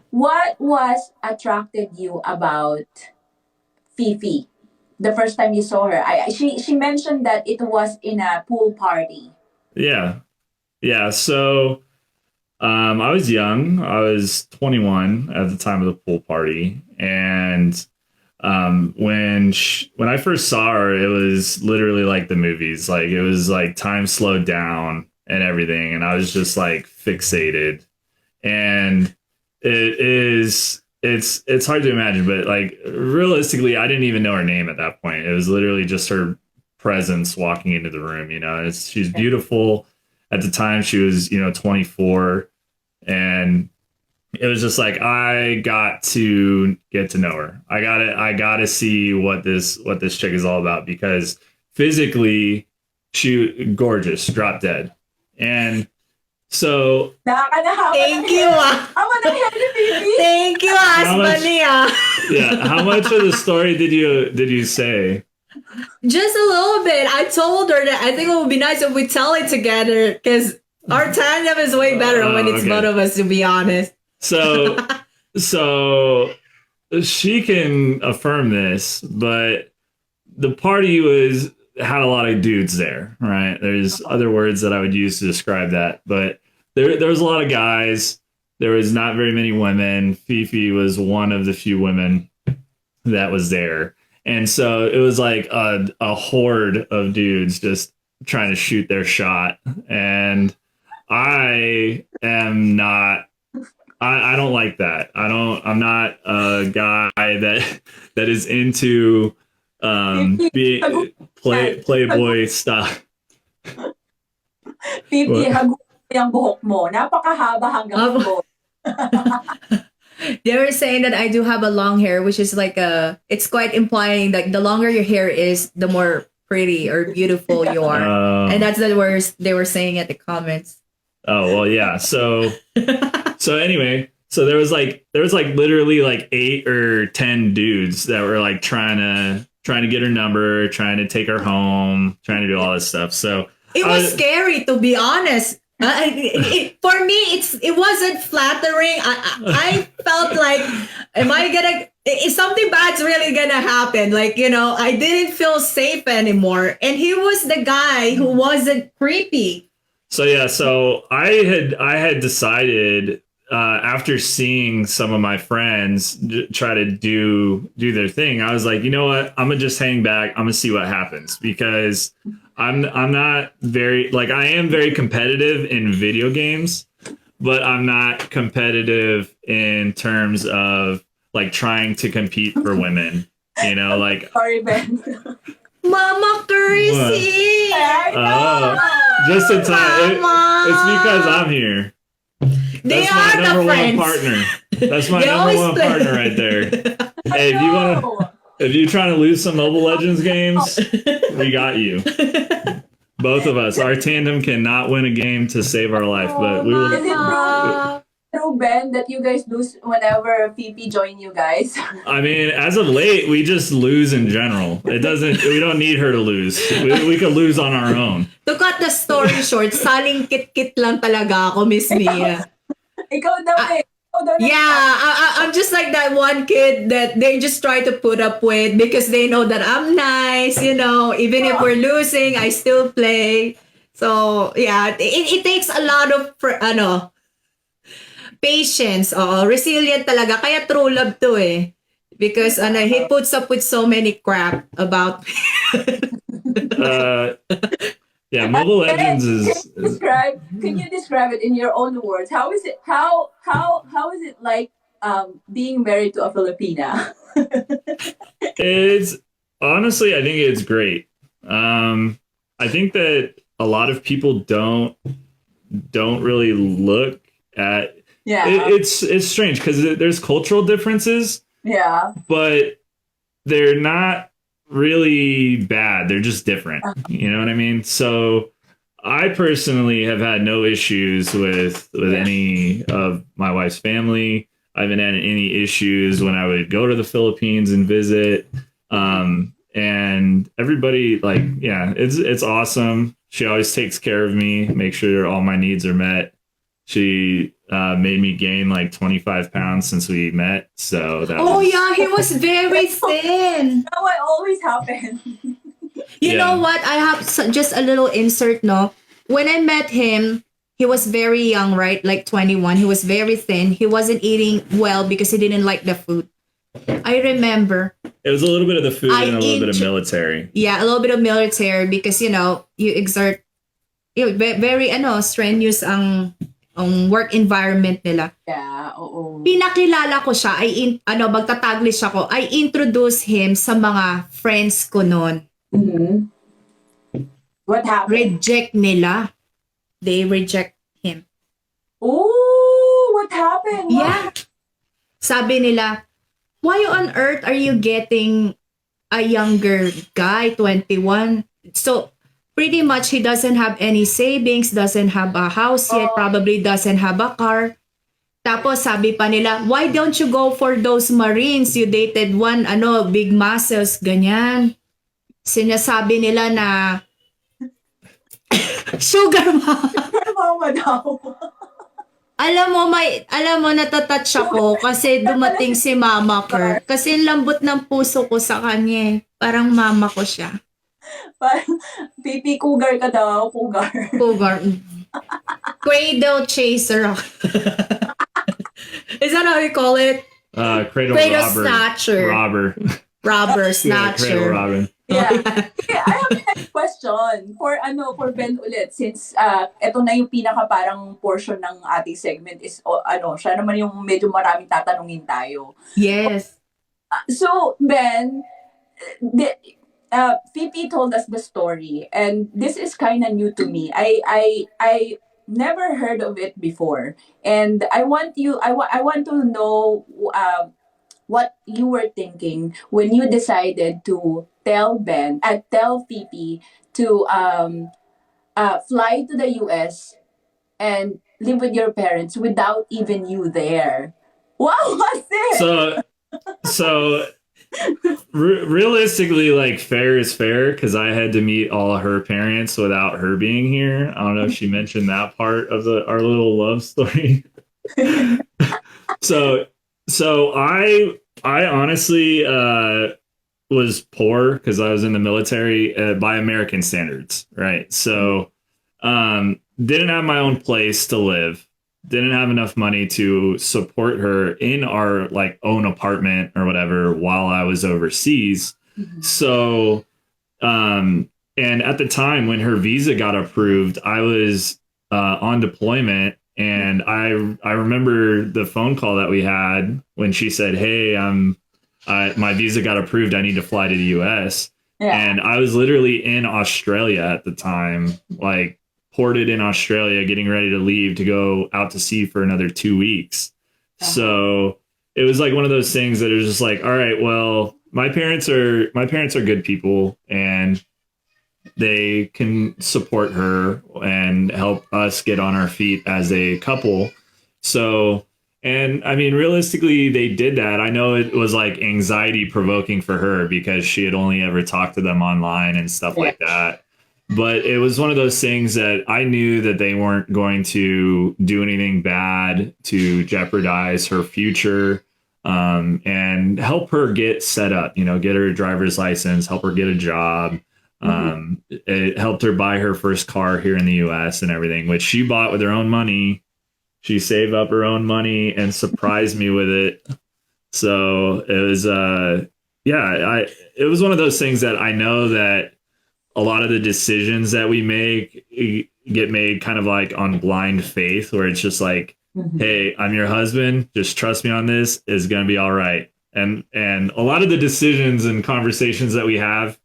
what was attracted you about Fifi? The first time you saw her, she mentioned that it was in a pool party. Yeah. So I was young. I was 21 at the time of the pool party. And when I first saw her, it was literally like the movies. Like it was like time slowed down and everything. And I was just like fixated. And it's hard to imagine, but like realistically, I didn't even know her name at that point. It was literally just her presence walking into the room. She's beautiful. At the time, she was 24, and it was just like I got to get to know her. I got to see what this chick is all about, because physically, she gorgeous, drop dead, and so Thank you. Thank you, Asmania. Yeah, how much of the story did you say? Just a little bit. I told her that I think it would be nice if we tell it together, because our tandem is way better when it's both of us, to be honest. So she can affirm this, but the party had a lot of dudes there, right? There's other words that I would use to describe that, but there was a lot of guys. There was not very many women. Fifi was one of the few women that was there. And so it was like a horde of dudes just trying to shoot their shot. And I am not, I don't like that. I'm not a guy that is into playboy stuff. Fifi, hago yung buhok mo. Napakahaba hanggang buhok. They were saying that I do have a long hair, which is like it's quite implying that the longer your hair is, the more pretty or beautiful you are. And that's the words they were saying at the comments. Oh, well, yeah. So anyway, so there was like literally like 8 or 10 dudes that were like trying to get her number, trying to take her home, trying to do all this stuff. So it was scary, to be honest. For me, it wasn't flattering. I felt like, am I gonna? Is something bad's really gonna happen? Like, I didn't feel safe anymore. And he was the guy who wasn't creepy. So yeah, so I had decided after seeing some of my friends try to do their thing, I was like, you know what? I'm gonna just hang back. I'm gonna see what happens, because I'm not very, like, I am very competitive in video games, but I'm not competitive in terms of like trying to compete for women. Like, Sorry, Ben. Mama Chrissy. just in time. Mama. It's because I'm here. They That's are my number the one friends. partner. That's my They number always one play. partner right there. Hey, if you're trying to lose some Mobile Legends games, we got you. Both of us. Our tandem cannot win a game to save our life, but we will. Is it true, Ben, that you guys lose whenever PP join you guys? I mean, as of late, we just lose in general. We don't need her to lose. We could lose on our own. To cut the story short, saling kit-kit lang talaga ako, Miss Mia. Ikaw daw eh. Ikaw daw I'm just like that one kid that they just try to put up with because they know that I'm nice, even if we're losing, I still play. So, yeah, it takes a lot of, patience. Resilient talaga. Kaya true love to eh. Because he puts up with so many crap about Yeah, Mobile Legends is. Can you describe it in your own words? How is it like being married to a Filipina? It's honestly, I think it's great. I think that a lot of people don't really look at. Yeah. It's strange because there's cultural differences. Yeah. But they're not really bad. They're just different. You know what I mean? So I personally have had no issues with any of my wife's family. I haven't had any issues when I would go to the Philippines and visit. And everybody, like, yeah, it's awesome. She always takes care of me, make sure all my needs are met. She made me gain like 25 pounds since we met. So that yeah, he was very thin. That what always happens. You know what? I have just a little insert, no? When I met him, he was very young, right? Like 21. He was very thin. He wasn't eating well because he didn't like the food. I remember. It was a little bit of the food and a little bit of military. Yeah, a little bit of military because, you exert very strenuous ang work environment nila. Yeah, oo. Pinakilala ko siya, magtataglish ako, I introduce him sa mga friends ko noon. Mm-hmm. What happened? Reject nila. They reject him. Oh, what happened? Yeah. Sabi nila, why on earth are you getting a younger guy, 21? So, pretty much he doesn't have any savings, doesn't have a house yet, probably doesn't have a car. Tapos sabi pa nila, why don't you go for those Marines? You dated one, big muscles, ganyan. Sinasabi nila na sugar mama. Sugar mama daw. Alam mo, natatouch ako kasi dumating si Mama Kerr. Kasi lambot ng puso ko sa kanya. Parang mama ko siya. Pipi cougar ka daw, cougar. Cougar. Cradle chaser. Is that how you call it? Cradle robber. Snatcher. Robber snatcher. Cradle robber. Yeah. Okay, I have a next question for Ben ulit, since ito na yung pinaka parang portion ng ating segment is siya naman yung medyo maraming tatanungin tayo. Yes. So Ben, Fifi told us the story, and this is kind of new to me. I never heard of it before, and I want to know what you were thinking when you decided to tell Fifi to fly to the US and live with your parents without even you there. What was it? So realistically, like fair is fair because I had to meet all of her parents without her being here. I don't know if she mentioned that part of our little love story. so I honestly was poor because I was in the military by American standards, right? So didn't have my own place to live, didn't have enough money to support her in our like own apartment or whatever while I was overseas. So and at the time when her visa got approved, I was on deployment. And I remember the phone call that we had when she said, "Hey, my visa got approved. I need to fly to the U.S." Yeah. And I was literally in Australia at the time, like ported in Australia, getting ready to leave to go out to sea for another 2 weeks. So it was like one of those things that it was just like, all right, well, my parents are good people, and they can support her and help us get on our feet as a couple. So, and I mean, realistically, they did that. I know it was like anxiety provoking for her because she had only ever talked to them online and stuff like that. But it was one of those things that I knew that they weren't going to do anything bad to jeopardize her future, and help her get set up, get her a driver's license, help her get a job. It helped her buy her first car here in the US and everything, which she bought with her own money. She saved up her own money and surprised me with it. So it was, it was one of those things that I know that a lot of the decisions that we make get made kind of like on blind faith, where it's just like, hey, I'm your husband. Just trust me on this. It's going to be all right. And a lot of the decisions and conversations that we have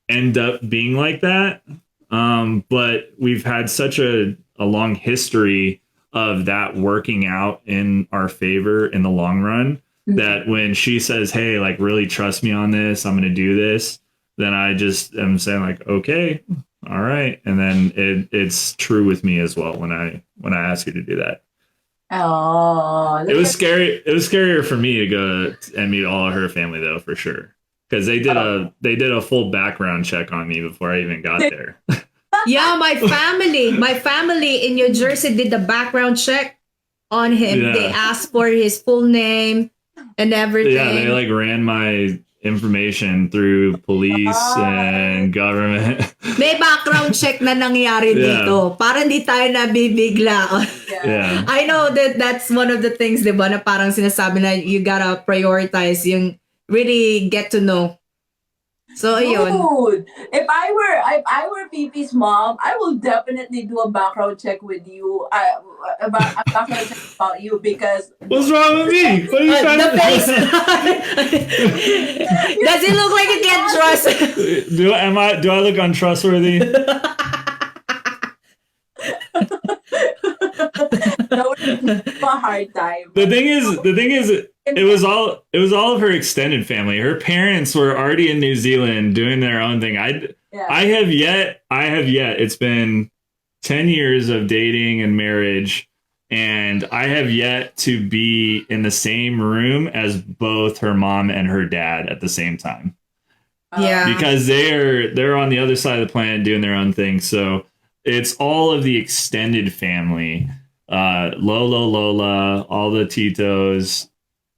end up being like that. But we've had such a long history of that working out in our favor in the long run, that when she says, hey, like really trust me on this, I'm going to do this, then I just am saying like, okay, all right. And then it's true with me as well when I ask her to do that. Oh, It was scary. It was scarier for me to go and meet all of her family though, for sure. Because they did a full background check on me before I even got there. Yeah, my family in New Jersey did the background check on him. Yeah. They asked for his full name and everything. Yeah, they like ran my information through police and government. May background check na nangyari dito. Para hindi tayo nabibigla. Yeah. I know that's one of the things, di ba, na parang sinasabi na you gotta prioritize yung really get to know. So, ayun. Dude, if I were PP's mom, I will definitely do a background check with you. About a background check about you because What's wrong with me? What are you trying The to face. Does it look like you can trust? do I look untrustworthy? that would be a hard time. The thing is, it was all of her extended family. Her parents were already in New Zealand doing their own thing. I have yet. It's been 10 years of dating and marriage, and I have yet to be in the same room as both her mom and her dad at the same time. Yeah. Because they're on the other side of the planet doing their own thing. So it's all of the extended family. Lola, all the Titos,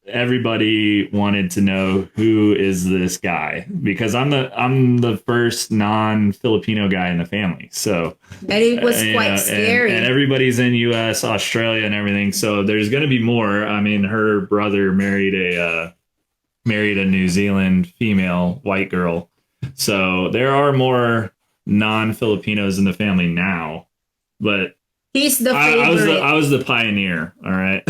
everybody wanted to know who is this guy, because I'm the first non-Filipino guy in the family. So And it was quite scary. and everybody's in US, Australia and everything. So there's going to be more. I mean, her brother married a New Zealand female white girl. So there are more non-Filipinos in the family now, but He's the favorite. I was the pioneer. All right.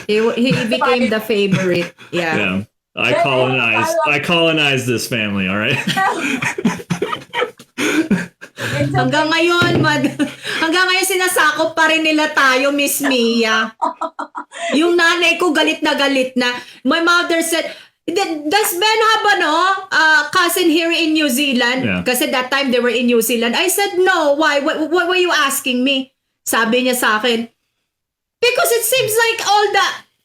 He became the favorite. Yeah. Yeah. I colonized this family. All right. Hanggang ngayon sinasakop pa rin nila tayo, Miss Mia. Yung nanay ko galit na. My mother said, does Ben have a cousin here in New Zealand? Yeah. Kasi that time they were in New Zealand. I said, no. Why? What were you asking me? Sabi niya sa akin, because it seems like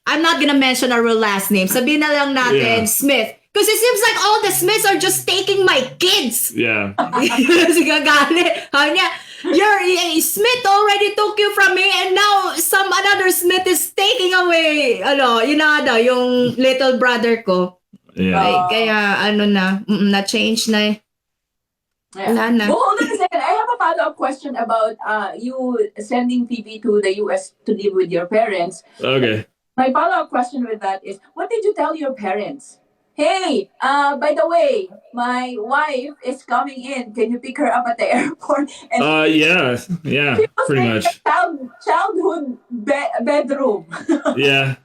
I'm not gonna mention our real last name. Sabihin na lang natin, Yeah. Smith. Because it seems like all the Smiths are just taking my kids. Yeah. Kasi gagalit. Sabi niya, Smith already took you from me and now some another Smith is taking away, yung little brother ko. Yeah. Kaya, na-change na eh. Yeah. Wala na. Well, hold on a second. I have a follow-up question about you sending Phoebe to the US to live with your parents. Okay. My follow-up question with that is, what did you tell your parents? Hey, by the way, my wife is coming in. Can you pick her up at the airport? And Yeah, she was pretty like much. a childhood bedroom. Yeah.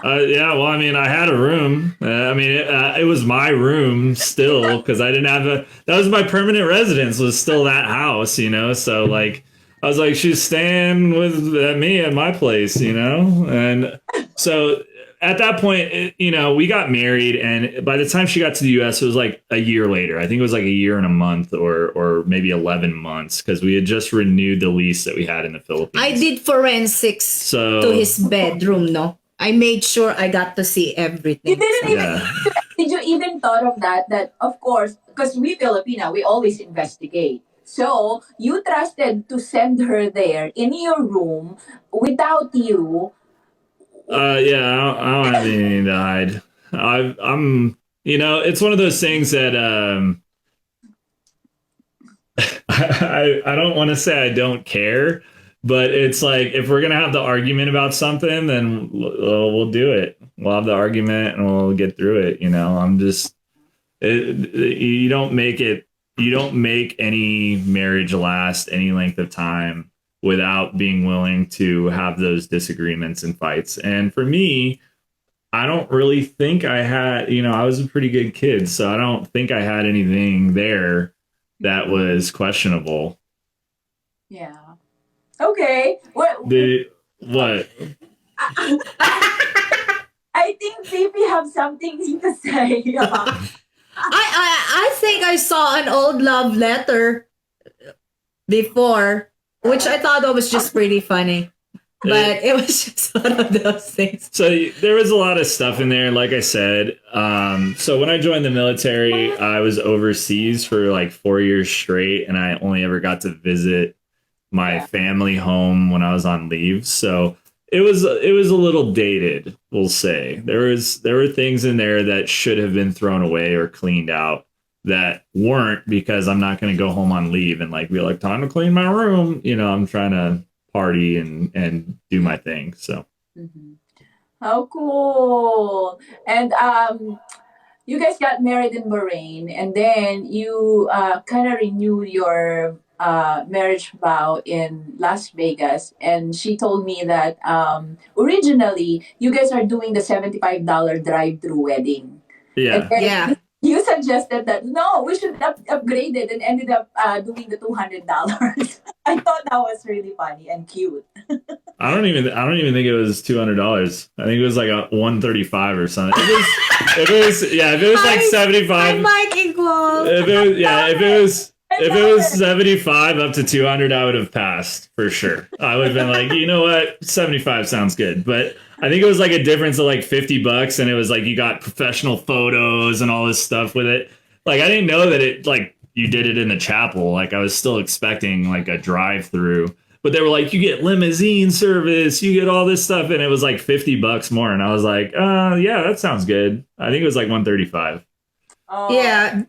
Yeah, well, I mean, I had a room. It was my room still because I didn't have that was my permanent residence, was still that house, So, like, I was like, she's staying with me at my place, And so at that point, we got married. And by the time she got to the U.S., it was like a year later. I think it was like a year and a month or maybe 11 months because we had just renewed the lease that we had in the Philippines. I did forensics to his bedroom, no? I made sure I got to see everything. You didn't even, did you even thought of that? That, of course, because we Filipina, we always investigate. So, you trusted to send her there in your room without you. Yeah, I don't have anything to hide. I'm, it's one of those things that I don't want to say I don't care, but it's like if we're gonna have the argument about something, then we'll do it. We'll have the argument and we'll get through it. I'm just you don't make any marriage last any length of time without being willing to have those disagreements and fights. And for me, I don't really think I had, I was a pretty good kid, so I don't think I had anything there that was questionable. Yeah. Okay. What? I think Phoebe have something to say. I think I saw an old love letter before, which I thought that was just pretty funny. But it was just one of those things. So there was a lot of stuff in there, like I said. So when I joined the military, I was overseas for like 4 years straight, and I only ever got to visit my family home when I was on leave. So it was a little dated, we'll say. There were things in there that should have been thrown away or cleaned out that weren't, because I'm not going to go home on leave and like be like, time to clean my room. I'm trying to party and do my thing. So How cool. And you guys got married in Bahrain, and then you kind of renewed your marriage vow in Las Vegas. And she told me that originally you guys are doing the $75 drive-through wedding. yeah. Yeah. You suggested that no, we should upgrade it, and ended up doing the $200. I thought that was really funny and cute. I don't even think it was $200. I think it was like a $135 or something. If it was like 75. I'm like equal. If it was 75 up to 200, I would have passed for sure. I would have been like, you know what, 75 sounds good. But I think it was like a difference of like $50, and it was like you got professional photos and all this stuff with it. Like I didn't know that it like you did it in the chapel. Like I was still expecting like a drive-through, but they were like, you get limousine service, you get all this stuff, and it was like $50 more. And I was like, yeah, that sounds good. I think it was like $135. Yeah.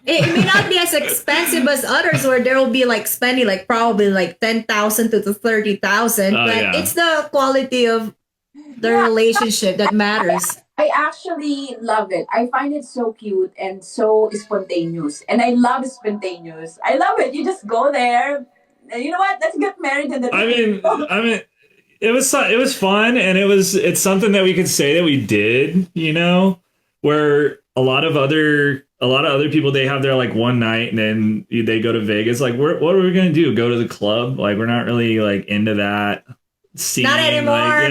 It may not be as expensive as others, where there will be like spending like probably like $10,000 to $30,000, but it's the quality of the relationship that matters. I actually love it. I find it so cute and so spontaneous. And I love spontaneous. I love it. You just go there. You know what? Let's get married in the I mean it was fun, and it's something that we could say that we did, where a lot of other people, they have their like one night and then they go to Vegas. Like, what are we gonna do? Go to the club? Like, we're not really like into that scene. Not anymore.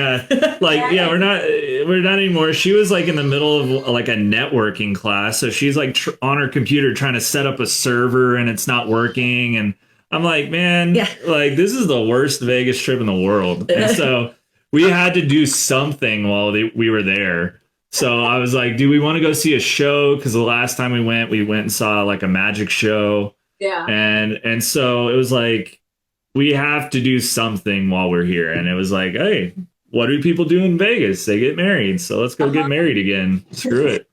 We're not anymore. She was like in the middle of like a networking class, so she's like on her computer trying to set up a server, and it's not working. And I'm like, man, like this is the worst Vegas trip in the world. And so we had to do something while we were there. So I was like, do we want to go see a show? Because the last time we went and saw like a magic show. Yeah. And so it was like, we have to do something while we're here. And it was like, hey, what do people do in Vegas? They get married. So let's go get married again. Screw it.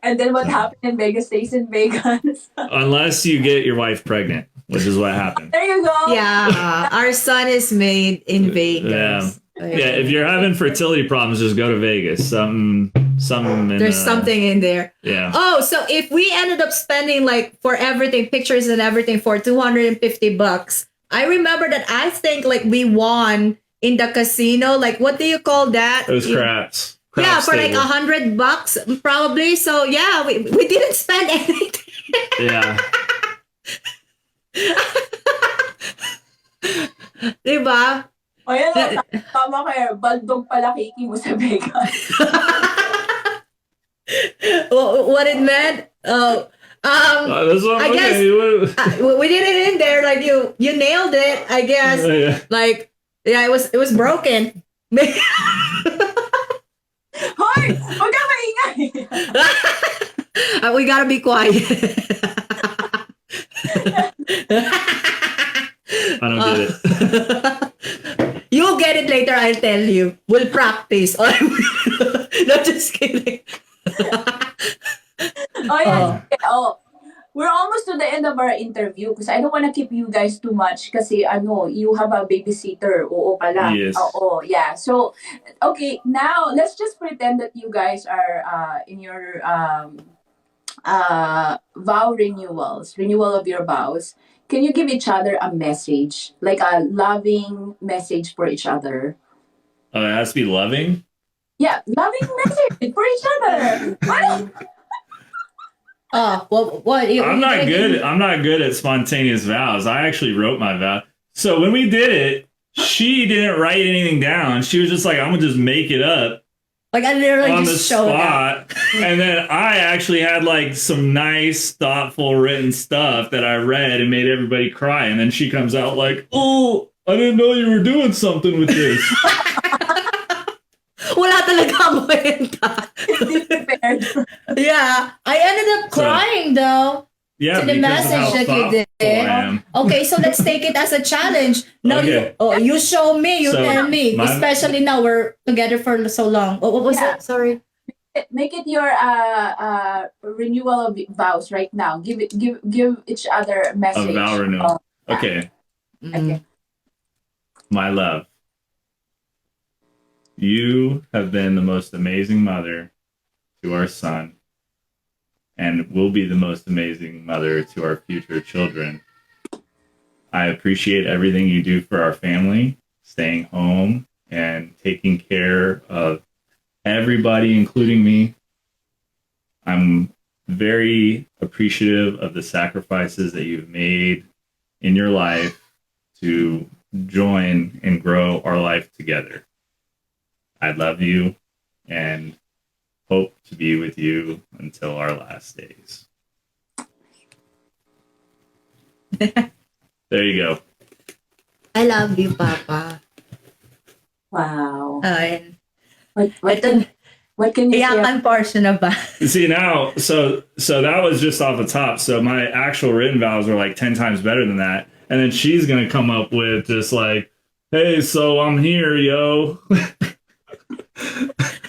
And then what happened in Vegas stays in Vegas. Unless you get your wife pregnant, which is what happened. There you go. Yeah, our son is made in Vegas. Yeah, if you're having fertility problems, just go to Vegas. Something. There's something in there. Yeah. Oh, so if we ended up spending like for everything, pictures and everything for $250, I remember that I think like we won in the casino. Like, what do you call that? It was craps. Yeah, for like $100 probably. So yeah, we didn't spend anything. Yeah. Diba? O yan, tama kayo. Baldog pala kiki mo sa Vegas. What it meant? That's what, I guess we did it in there. Like you nailed it. I guess. Yeah. Like it was broken. Hoy! Huwag ka maingay! We gotta be quiet. I don't get it. You'll get it later. I'll tell you. We'll practice. No, just kidding. Oh, yeah. Oh. We're almost to the end of our interview because I don't want to keep you guys too much kasi you have a babysitter. Oo pala. Yes. Oo, yeah. So, okay, now let's just pretend that you guys are in your vow renewal of your vows. Can you give each other a message, like a loving message for each other? It has to be loving. Yeah, loving message for each other. Ano? What? I'm not good. I'm not good at spontaneous vows. I actually wrote my vow. So when we did it, she didn't write anything down. She was just like, "I'm gonna just make it up Like I literally on the just showed up. spot." And then I actually had like some nice, thoughtful, written stuff that I read and made everybody cry. And then she comes out like, "Oh, I didn't know you were doing something with this." Wala talaga ang kwenta. Prepared. Yeah, I ended up crying though. Yeah, To the because of how message that you thoughtful did. I am. Okay, so let's take it as a challenge. Now Okay. you show me, you So, tell me. my- Especially now we're together for so long. What was Yeah. it? Sorry. Make it your renewal of vows right now. Give each other a A message. vow renewal. Oh, Okay, okay. my love. You have been the most amazing mother to our son, and will be the most amazing mother to our future children. I appreciate everything you do for our family, staying home and taking care of everybody, including me. I'm very appreciative of the sacrifices that you've made in your life to join and grow our life together. I love you and hope to be with you until our last days. There you go. I love you, Papa. Wow. Ay, What can you say? iyakan portion na ba? See now, so that was just off the top. So my actual written vows were like 10 times better than that. And then she's gonna come up with just like, "Hey, so I'm here, yo."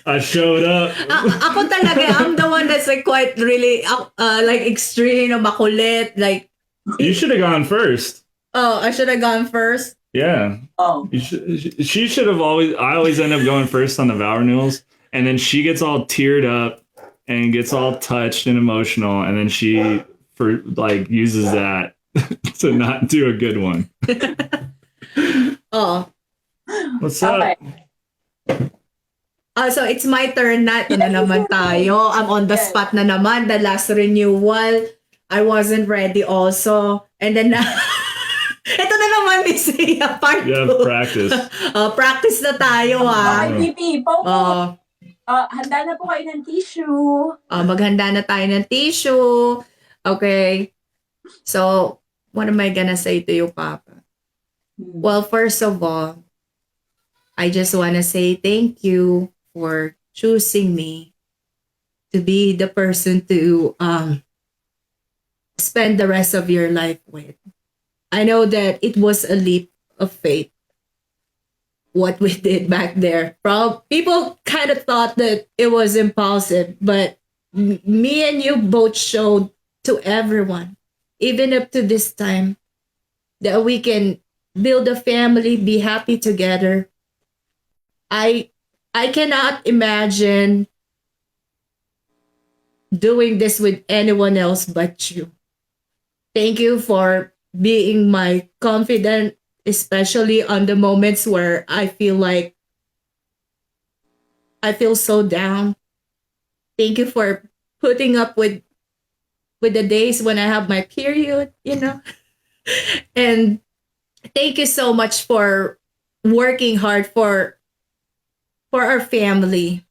I showed up. Ako talaga, I'm the one that's like quite really like extreme, makulit. Like, You should have gone first. oh, I should have gone first. Yeah. Oh. She should have always. I always end up going first on the vow renewals, and then she gets all teared up and gets all touched and emotional, and then she uses that to not do a good one. Oh. What's up? Okay. So it's my turn na. Ito na naman tayo. I'm on the spot na naman. The last renewal, I wasn't ready also. And then, ito na naman, Miss Ria, part 2. You have practice. Practice na tayo, ha. Okay, PP. Popo. Handa na po kayo ng tissue. Maghanda na tayo ng tissue. Okay. So, what am I gonna say to you, Papa? Well, first of all, I just want to say thank you for choosing me to be the person to spend the rest of your life with. I know that it was a leap of faith what we did back there. People kind of thought that it was impulsive, but me and you both showed to everyone, even up to this time, that we can build a family, be happy together. I cannot imagine doing this with anyone else but you. Thank you for being my confidant, especially on the moments where I feel so down. Thank you for putting up with the days when I have my period, And thank you so much for working hard for our family.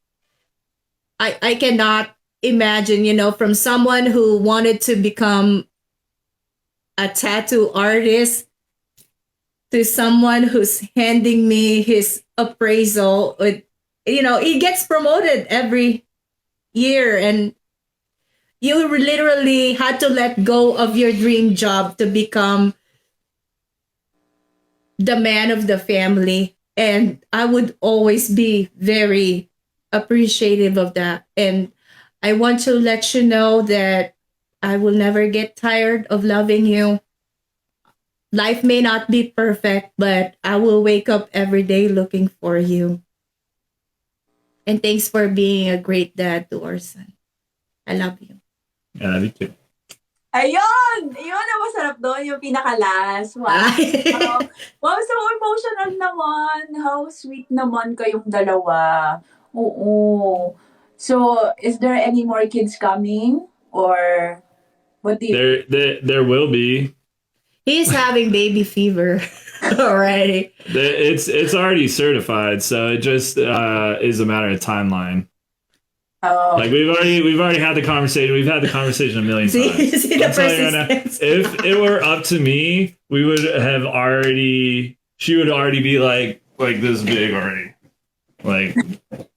I cannot imagine, from someone who wanted to become a tattoo artist to someone who's handing me his appraisal with, he gets promoted every year, and you literally had to let go of your dream job to become the man of the family. And I would always be very appreciative of that. And I want to let you know that I will never get tired of loving you. Life may not be perfect, but I will wake up every day looking for you. And thanks for being a great dad to our son. I love you. Yeah, me too. Ayun! Yun ang masarap doon, yung pinaka-last. Wow. Wow, so emotional naman. How sweet naman kayong dalawa. Oo. So, is there any more kids coming? Or what do you... There will be. He's having baby fever already. It's already certified, so it just is a matter of timeline. Oh. Like we've already had the conversation. We've had the conversation a million times. See the I'm telling you right now, persistence. if it were up to me, we would have already. She would already be like this big already. Like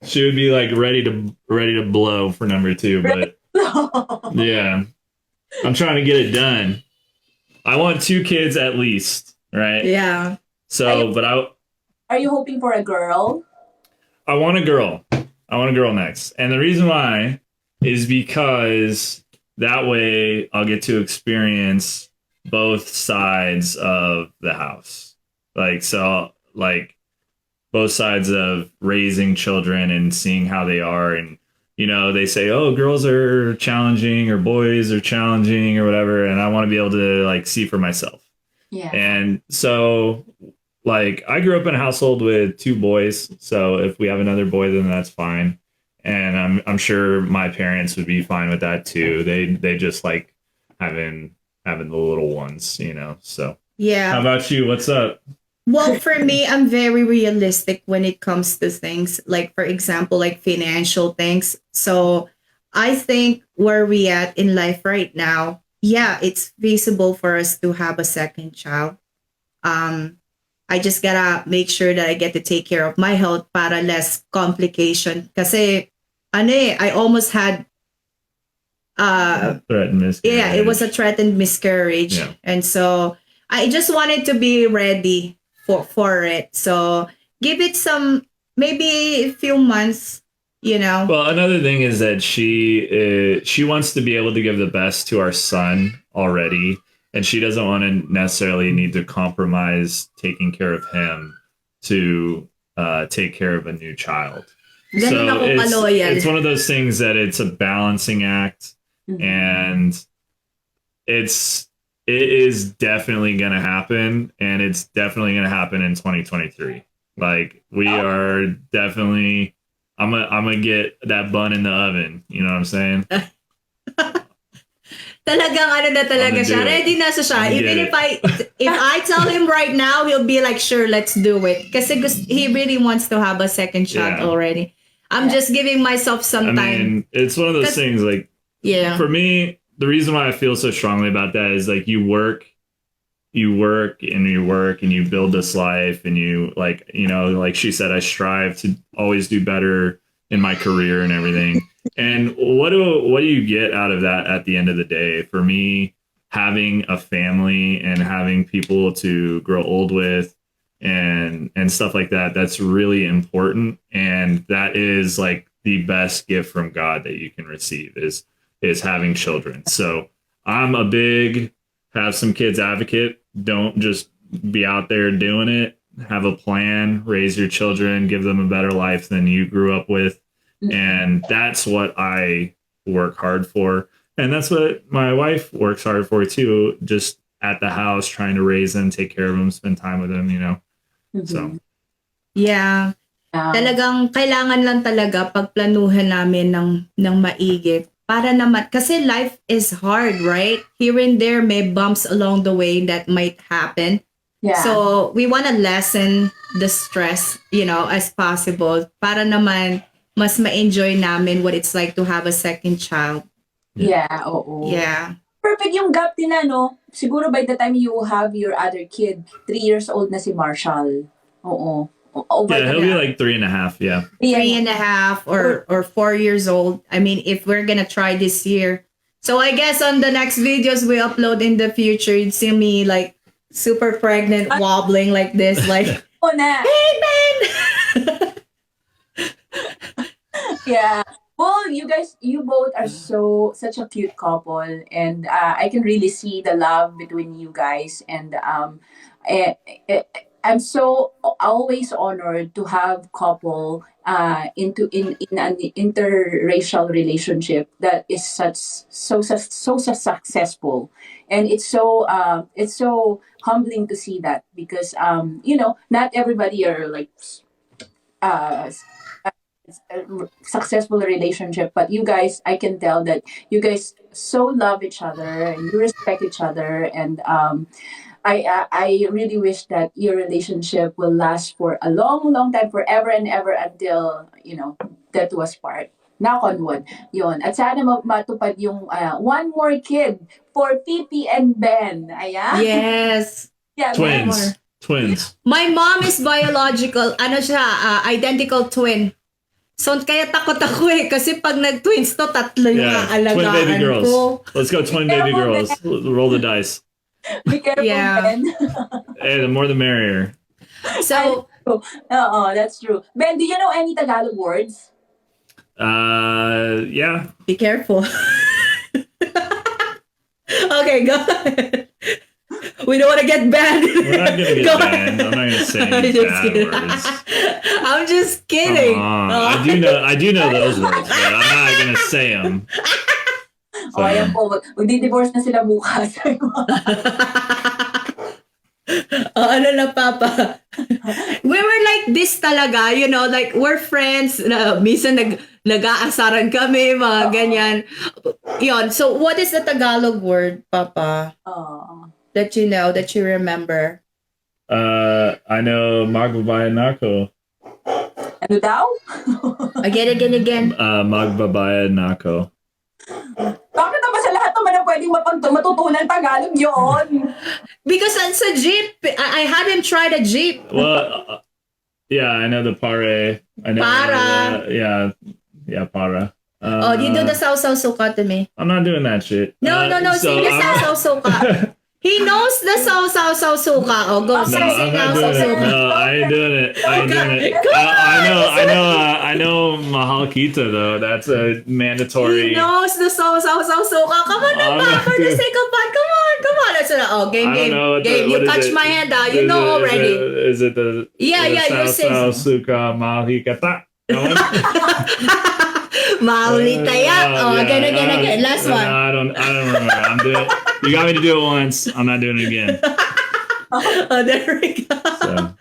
she would be like ready to blow for number 2. But yeah, I'm trying to get it done. I want 2 kids at least, right? Yeah. So, Are you hoping for a girl? I want a girl. I want a girl next. And the reason why is because that way I'll get to experience both sides of the house. Like both sides of raising children and seeing how they are. And, they say, oh, girls are challenging or boys are challenging or whatever. And I want to be able to see for myself. Yeah. And so I grew up in a household with 2 boys. So if we have another boy, then that's fine. And I'm sure my parents would be fine with that too. They just like having the little ones, so. Yeah. How about you? What's up? Well, for me, I'm very realistic when it comes to things, like, for example, like financial things. So I think where we at in life right now, yeah, it's feasible for us to have a second child. I just gotta make sure that I get to take care of my health para less complication. Kasi, I almost had threatened miscarriage. Yeah, it was a threatened miscarriage. Yeah. And so I just wanted to be ready for it. So give it maybe a few months, Well, another thing is that she wants to be able to give the best to our son already, and she doesn't want to necessarily need to compromise taking care of him to take care of a new child. Ganun ako kaloyal. It's one of those things that it's a balancing act, and it is definitely going to happen, and it's definitely going to happen in 2023. We are definitely. I'm gonna get that bun in the oven. You know what I'm saying? Talagang na talaga siya. Ready na siya. Even if I tell him right now, he'll be like, sure, let's do it. Kasi he really wants to have a second child already. I'm just giving myself some time. It's one of those things for me, the reason why I feel so strongly about that is you work and you build this life, and you like she said, I strive to always do better, in my career and everything. And what do you get out of that at the end of the day? For me, having a family and having people to grow old with and stuff like that, that's really important. And that is like the best gift from God that you can receive is having children. So I'm a big have some kids advocate. Don't just be out there doing it. Have a plan, raise your children, give them a better life than you grew up with. And that's what I work hard for. And that's what my wife works hard for too, just at the house, trying to raise them, take care of them, spend time with them, you know. So Yeah. Talagang kailangan lang talaga pagplanuhan namin ng maigi para naman kasi life is hard, right? Here and there may bumps along the way that might happen. Yeah. So we want to lessen the stress, you know, as possible para naman mas ma-enjoy namin what it's like to have a second child. Yeah, oo. Yeah. Perfect yung gap nila, no? Siguro by the time you have your other kid, 3 years old na si Marshall. Oo. Over yeah, he'll be like 3.5. Yeah. 3.5 or 4 years old. I mean, if we're gonna try this year. So I guess on the next videos we upload in the future, you'd see me like super pregnant, wobbling like this, like, Oo na. hey man! Yeah. Well, you both are such a cute couple, and I can really see the love between you guys. And I'm so always honored to have couple in an interracial relationship that is so successful, and it's so humbling to see that because not everybody are like successful relationship, but you guys, I can tell that you guys so love each other and you respect each other, and I really wish that your relationship will last for a long time, forever and ever, until that was part. Knock on wood. Yun. At sana matupad yung one more kid for Pipi and Ben. Ayan. Yes. Yeah, Twins. My mom is biological, identical twin. So kaya takot ako kasi pag nag-twins to, tatlo yung aalagaan twin baby girls. ko. Let's go twin baby girls. Roll the dice. Be careful, Ben. Hey, the more the merrier. So, that's true. Ben, do you know any Tagalog words? Yeah. be careful. Okay, go ahead. We don't want to get banned. We're not gonna get Go banned. ahead. I'm not gonna say I'm any just bad kidding. words. I'm just kidding. I do know those words, but I'm not gonna say them. So, Ayan po. Magdi-divorce na sila bukas. Ano na, Papa? We were like this talaga, like we're friends. Minsan nag-aasaran kami, mga ganyan. Yon. So, what is the Tagalog word, Papa? That you know, that you remember? I know Magbabayan Nako. Ano daw? Again. Magbabayan Nako. Bakit naman sa lahat naman ang pwedeng matutunan Tagalog yun? Because sa jeep, I hadn't tried a jeep. Well, yeah, I know the pare. I know Para. Yeah, para. You do the sausaw suka to me. I'm not doing that shit. No, so sing the sausaw suka. He knows the sausaw suka. Oh, go No, sing I'm not sausaw doing it. suka. No, I ain't doing it. I know Mahal Kita though. That's a mandatory. He knows the sausaw suka. Come on, Papa, for the sake of God. Come on. That's game. You touch my hand out. You know already. Is it the you're saying Suka Mahikata? Maulitayak. Again. Last No, one. I don't remember. I'm doing. You got me to do it once. I'm not doing it again. There we go. So.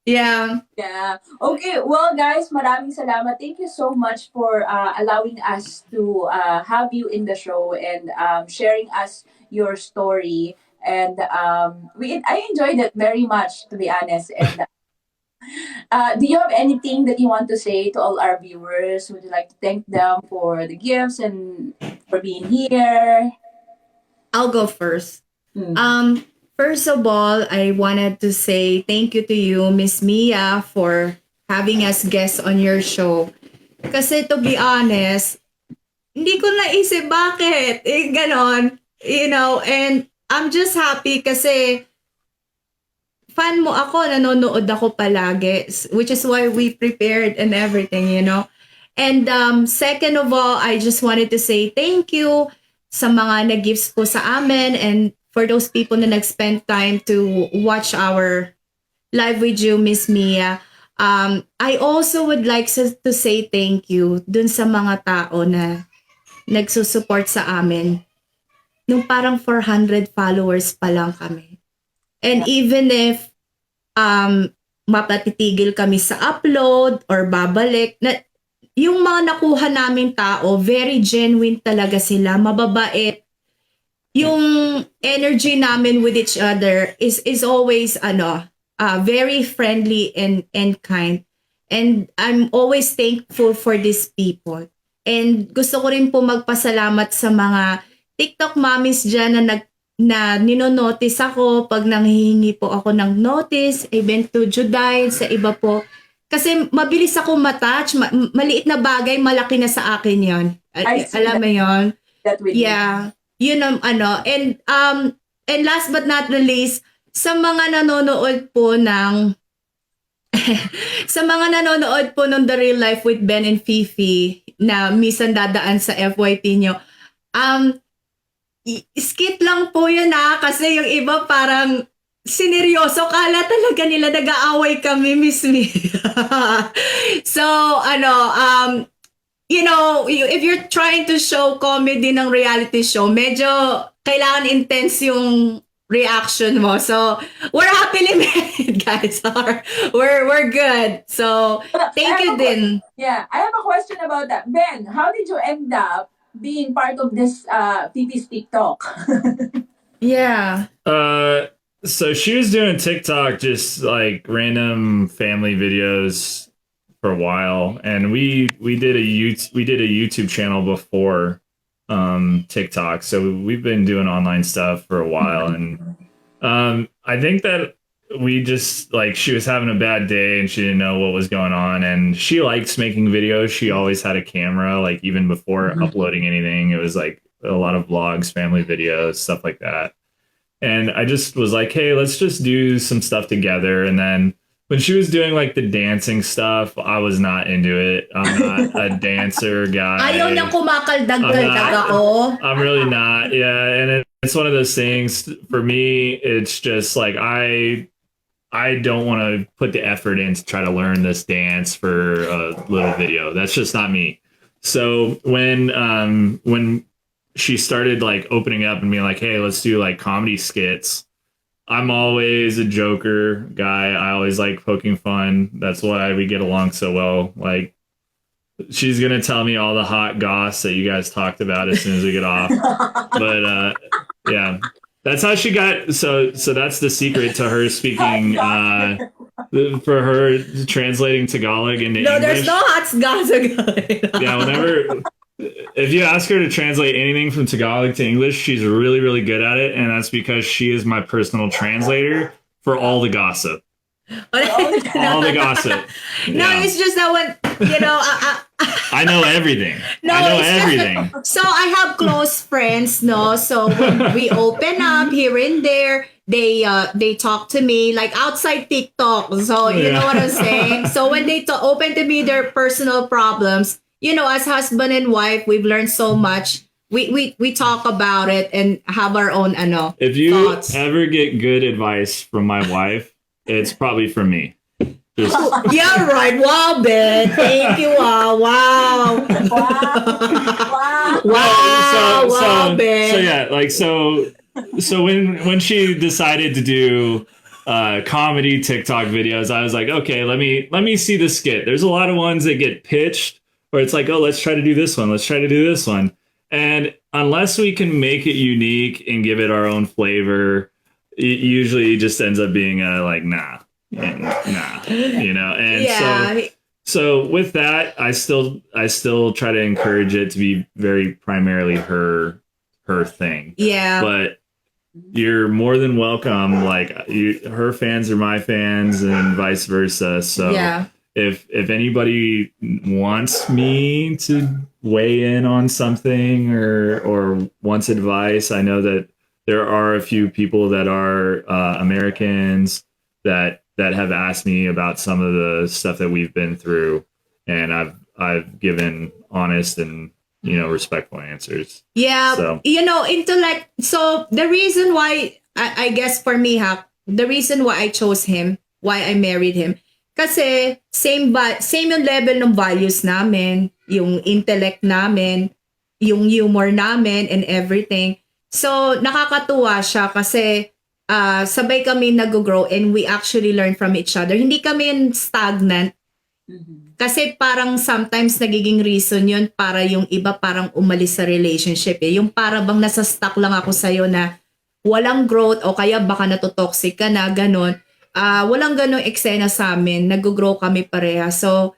Yeah. Okay, well guys, maraming salamat. Thank you so much for allowing us to have you in the show and sharing us your story. And I enjoyed it very much, to be honest. And do you have anything that you want to say to all our viewers? Would you like to thank them for the gifts and for being here? I'll go first. First of all, I wanted to say thank you to you, Miss Mia, for having us guests on your show. Kasi to be honest, hindi ko naisip bakit. Ganon. And I'm just happy kasi fan mo ako, nanonood ako palagi, which is why we prepared and everything. And second of all, I just wanted to say thank you sa mga nag-gifts po sa amin and for those people na nag-spend time to watch our live with you, Miss Mia. I also would like to say thank you dun sa mga tao na nagsusupport sa amin. Nung parang 400 followers pa lang kami. And even if mapatitigil kami sa upload or babalik, yung mga nakuha naming tao, very genuine talaga sila, mababait. Yung energy namin with each other is always very friendly and kind. And I'm always thankful for these people. And gusto ko rin po magpasalamat sa mga TikTok mommies dyan na ninonotice ako pag nanghihingi po ako ng notice, even to Juday, sa iba po. Kasi mabilis ako matouch, maliit na bagay, malaki na sa akin yon. Alam mo yon? Yeah. Yun and last but not the least, sa mga nanonood po ng sa mga nanonood po ng The Real Life with Ben and Fifi na minsan dadaan sa FYP nyo, skit lang po yun kasi yung iba parang sineryoso, kala talaga nila nag-aaway kami, Miss Mia. So, if you're trying to show comedy ng reality show, medyo kailangan intense yung reaction mo. So, we're happily married, guys. We're good. So, thank you din. Yeah, I have a question about that. Ben, how did you end up being part of this Fifi's TikTok? Yeah. So she was doing TikTok, just like random family videos for a while, and we did a YouTube channel before TikTok. So we've been doing online stuff for a while, and I think that we just she was having a bad day and she didn't know what was going on, and she likes making videos. She always had a camera, like even before uploading anything. It was like a lot of vlogs, family videos, stuff like that. And I just was like, hey, let's just do some stuff together. And then when she was doing like the dancing stuff, I was not into it. I'm not a dancer guy. Ayaw na kumakaldag-kaldag ako. I'm really not. Yeah. And it's one of those things for me. It's just like, I don't want to put the effort in to try to learn this dance for a little video. That's just not me. So when she started like opening up and being like, hey, let's do like comedy skits, I'm always a joker guy. I always like poking fun. That's why we get along so well. Like, she's gonna tell me all the hot goss that you guys talked about as soon as we get off. But yeah, that's how she got. So that's the secret to her speaking. For her translating Tagalog into English. No, there's no hot goss. Yeah, whenever. If you ask her to translate anything from Tagalog to English, she's really, really good at it. And that's because she is my personal translator for all the gossip. All the gossip. No, Yeah. it's just that when, I know everything. No, I know it's just everything. so I have close friends, no? So when we open up here and there, they talk to me like outside TikTok. So you know what I'm saying? So when they open to me their personal problems, as husband and wife, we've learned so much. We talk about it and have our own If you thoughts. ever get good advice from my wife, it's probably from me. Just, Yeah, right. Wow, Ben. Thank you. Wow. Wow. Wow, Ben. So yeah, so when she decided to do comedy TikTok videos, I was like, okay, let me see the skit. There's a lot of ones that get pitched where it's like, oh, let's try to do this one. Let's try to do this one. And unless we can make it unique and give it our own flavor, it usually just ends up being nah. And Yeah. so with that, I still try to encourage it to be very primarily her thing. Yeah. But you're more than welcome. Like her fans are my fans and vice versa. So Yeah. if anybody wants me to weigh in on something or wants advice, I know that there are a few people that are Americans that have asked me about some of the stuff that we've been through, and I've given honest and respectful answers. Yeah, So. intellect. So the reason why I guess for me, the reason why I chose him, why I married him, kasi same yung level ng values namin, yung intellect namin, yung humor namin and everything. So nakakatuwa siya kasi sabay kami nag-grow and we actually learn from each other. Hindi kami stagnant. Kasi parang sometimes nagiging reason yun para yung iba parang umalis sa relationship. Yung para bang nasa stuck lang ako sa'yo na walang growth o kaya baka natotoxic ka na, ganun. Walang ganong eksena sa amin. Nag-grow kami pareha. So,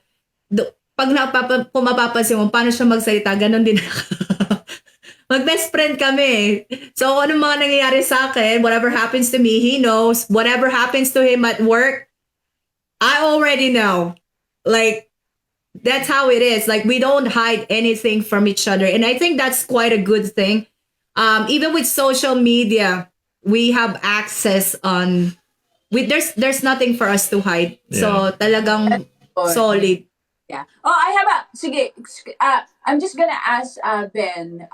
kung mapapansin mo, paano siya magsalita, ganun din mag-best friend kami. So, kung anong mga nangyayari sa akin, whatever happens to me, he knows. Whatever happens to him at work, I already know. Like, that's how it is. Like, we don't hide anything from each other. And I think that's quite a good thing. Even with social media, we have access on... There's nothing for us to hide. Yeah. So, talagang solid. Yeah. Oh, I have sige, I'm just gonna ask Ben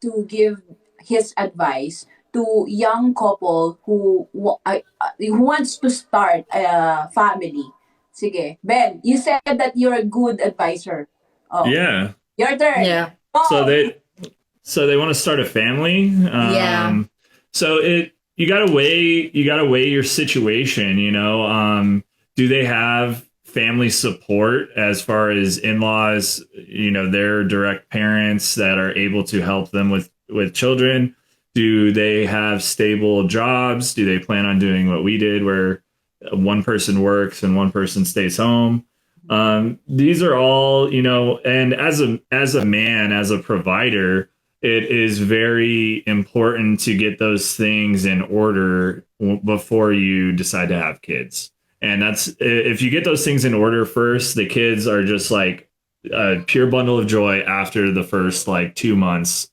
to give his advice to young couple who wants to start a family. Sige, Ben, you said that you're a good advisor. Oh. Yeah. Your turn. Yeah. Oh. So they want to start a family. Yeah. So you gotta weigh your situation. Do they have family support as far as in-laws? Their direct parents that are able to help them with children. Do they have stable jobs? Do they plan on doing what we did, where one person works and one person stays home? These are all, and as a man, as a provider, it is very important to get those things in order before you decide to have kids. And that's, if you get those things in order first, the kids are just like a pure bundle of joy after the first 2 months.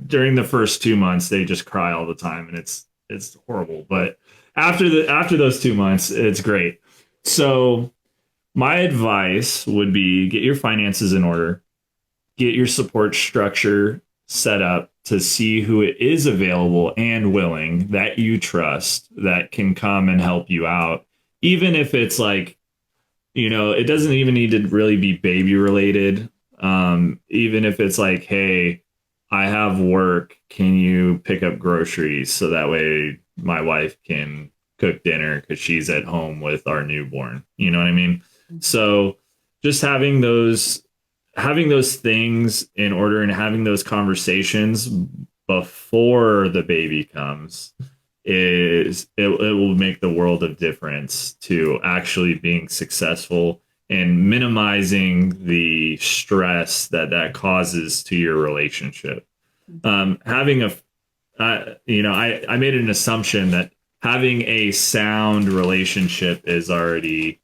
During the first 2 months, they just cry all the time, and it's horrible. But after those 2 months, it's great. So my advice would be, get your finances in order, get your support structure set up to see who it is available and willing that you trust that can come and help you out. Even if it's it doesn't even need to really be baby related. Even if it's like, hey, I have work, can you pick up groceries so that way my wife can cook dinner because she's at home with our newborn? You know what I mean? So just having those things in order and having those conversations before the baby comes it will make the world of difference to actually being successful and minimizing the stress that causes to your relationship. Having I made an assumption that having a sound relationship is already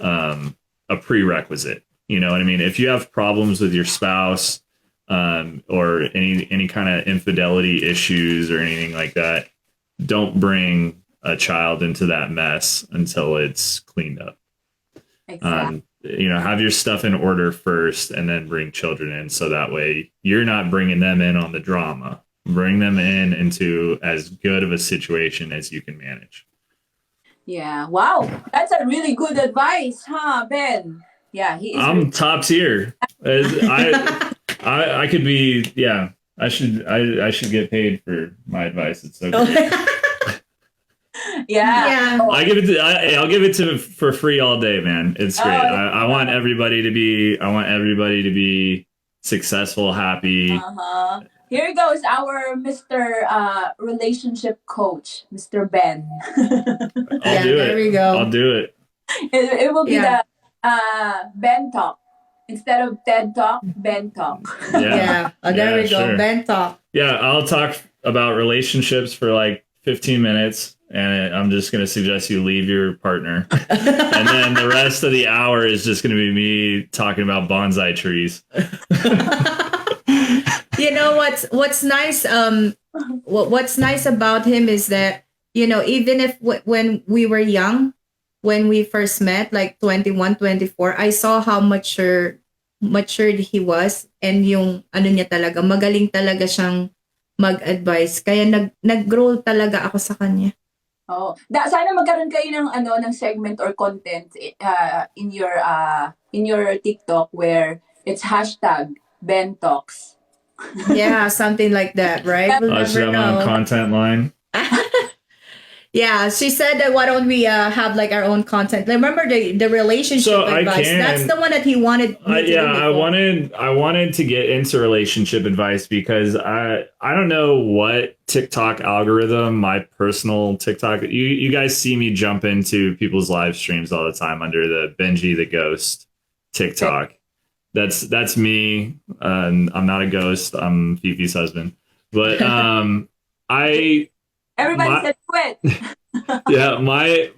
a prerequisite. You know what I mean? If you have problems with your spouse or any kind of infidelity issues or anything like that, don't bring a child into that mess until it's cleaned up. Exactly. Have your stuff in order first and then bring children in, so that way you're not bringing them in on the drama. Bring them into as good of a situation as you can manage. Yeah. Wow. That's a really good advice, huh, Ben? Yeah, I'm top tier. I could be. Yeah, I should get paid for my advice. It's so great. Yeah. I'll give it to for free all day, man. It's great. I want everybody to be successful, happy. Here goes our Mr. Relationship coach, Mr. Ben. I'll do it. There we go. I'll do it. It will be the Ben Talk. Instead of TED Talk, Ben Talk. Yeah. There we go. Sure. Ben Talk. Yeah, I'll talk about relationships for 15 minutes, and I'm just going to suggest you leave your partner. And then the rest of the hour is just going to be me talking about bonsai trees. You know what's nice what's nice about him is that, you know, even if when we were young, when we first met, like 21, 24, I saw how matured he was, and yung ano niya talaga, magaling talaga siyang mag-advise. Kaya nag-grow talaga ako sa kanya. Oh, sana magkaroon kayo ng ng segment or content in your TikTok where it's #BenTalks. Yeah, something like that, right? We'll Should never have know. a content line. Yeah, she said that why don't we have like our own content? Remember the relationship So I advice? can- That's the one that he wanted me to do I before. wanted to get into relationship advice because I don't know what TikTok algorithm, my personal TikTok, you guys see me jump into people's live streams all the time under the Benji the Ghost TikTok. That's me. I'm not a ghost. I'm Fifi's husband. But Everybody My- said quit. yeah, my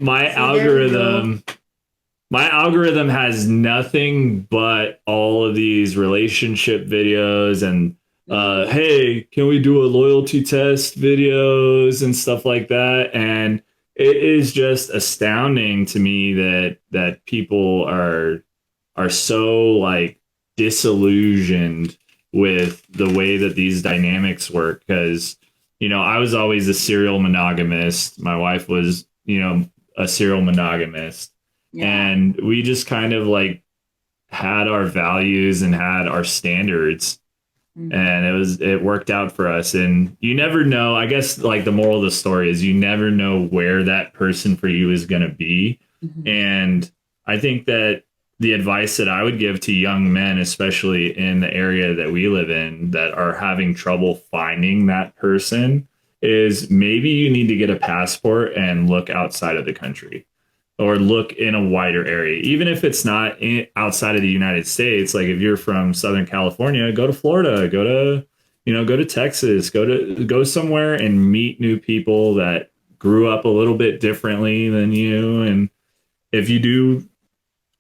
algorithm has nothing but all of these relationship videos and hey, can we do a loyalty test videos and stuff like that. And it is just astounding to me that people are so like disillusioned with the way that these dynamics work, because you know, I was always a serial monogamist. My wife was, you know, a serial monogamist. Yeah. And we just kind of like had our values and had our standards. Mhm. And it worked out for us. And you never know, I guess like the moral of the story is you never know where that person for you is going to be. Mhm. And I think that the advice that I would give to young men, especially in the area that we live in, that are having trouble finding that person, is maybe you need to get a passport and look outside of the country, or look in a wider area, even if it's not outside of the United States. Like if you're from Southern California, go to Florida, go to Texas, go somewhere and meet new people that grew up a little bit differently than you. And if you do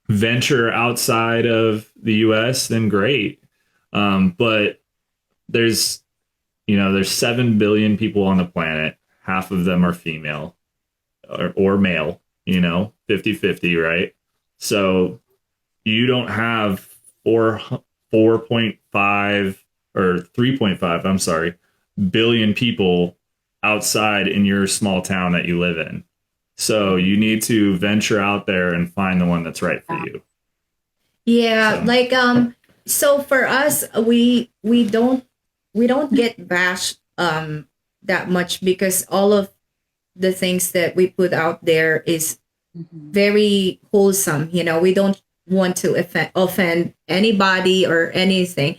venture outside of the US, then great. But there's 7 billion people on the planet. Half of them are female or male, 50-50, right? So you don't have 4.5 or 3.5, I'm sorry, billion people outside in your small town that you live in. So you need to venture out there and find the one that's right for you. Yeah, So- like so for us, we don't get bashed that much, because all of the things that we put out there is Mhm. very wholesome. You know, we don't want to offend anybody or anything.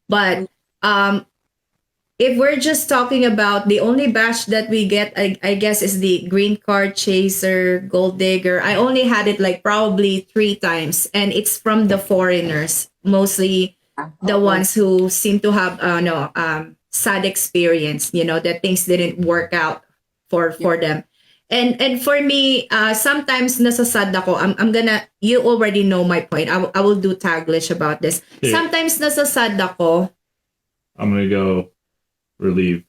But if we're just talking about the only bash that we get, I guess, is the green card chaser, gold digger. I only had it like probably 3 times, and it's from the foreigners, mostly the ones who seem to have sad experience, that things didn't work out for them. And for me, sometimes nasasad ako. You already know my point. I will do Taglish about this. Yeah. Sometimes nasasad ako. I'm gonna go relieve.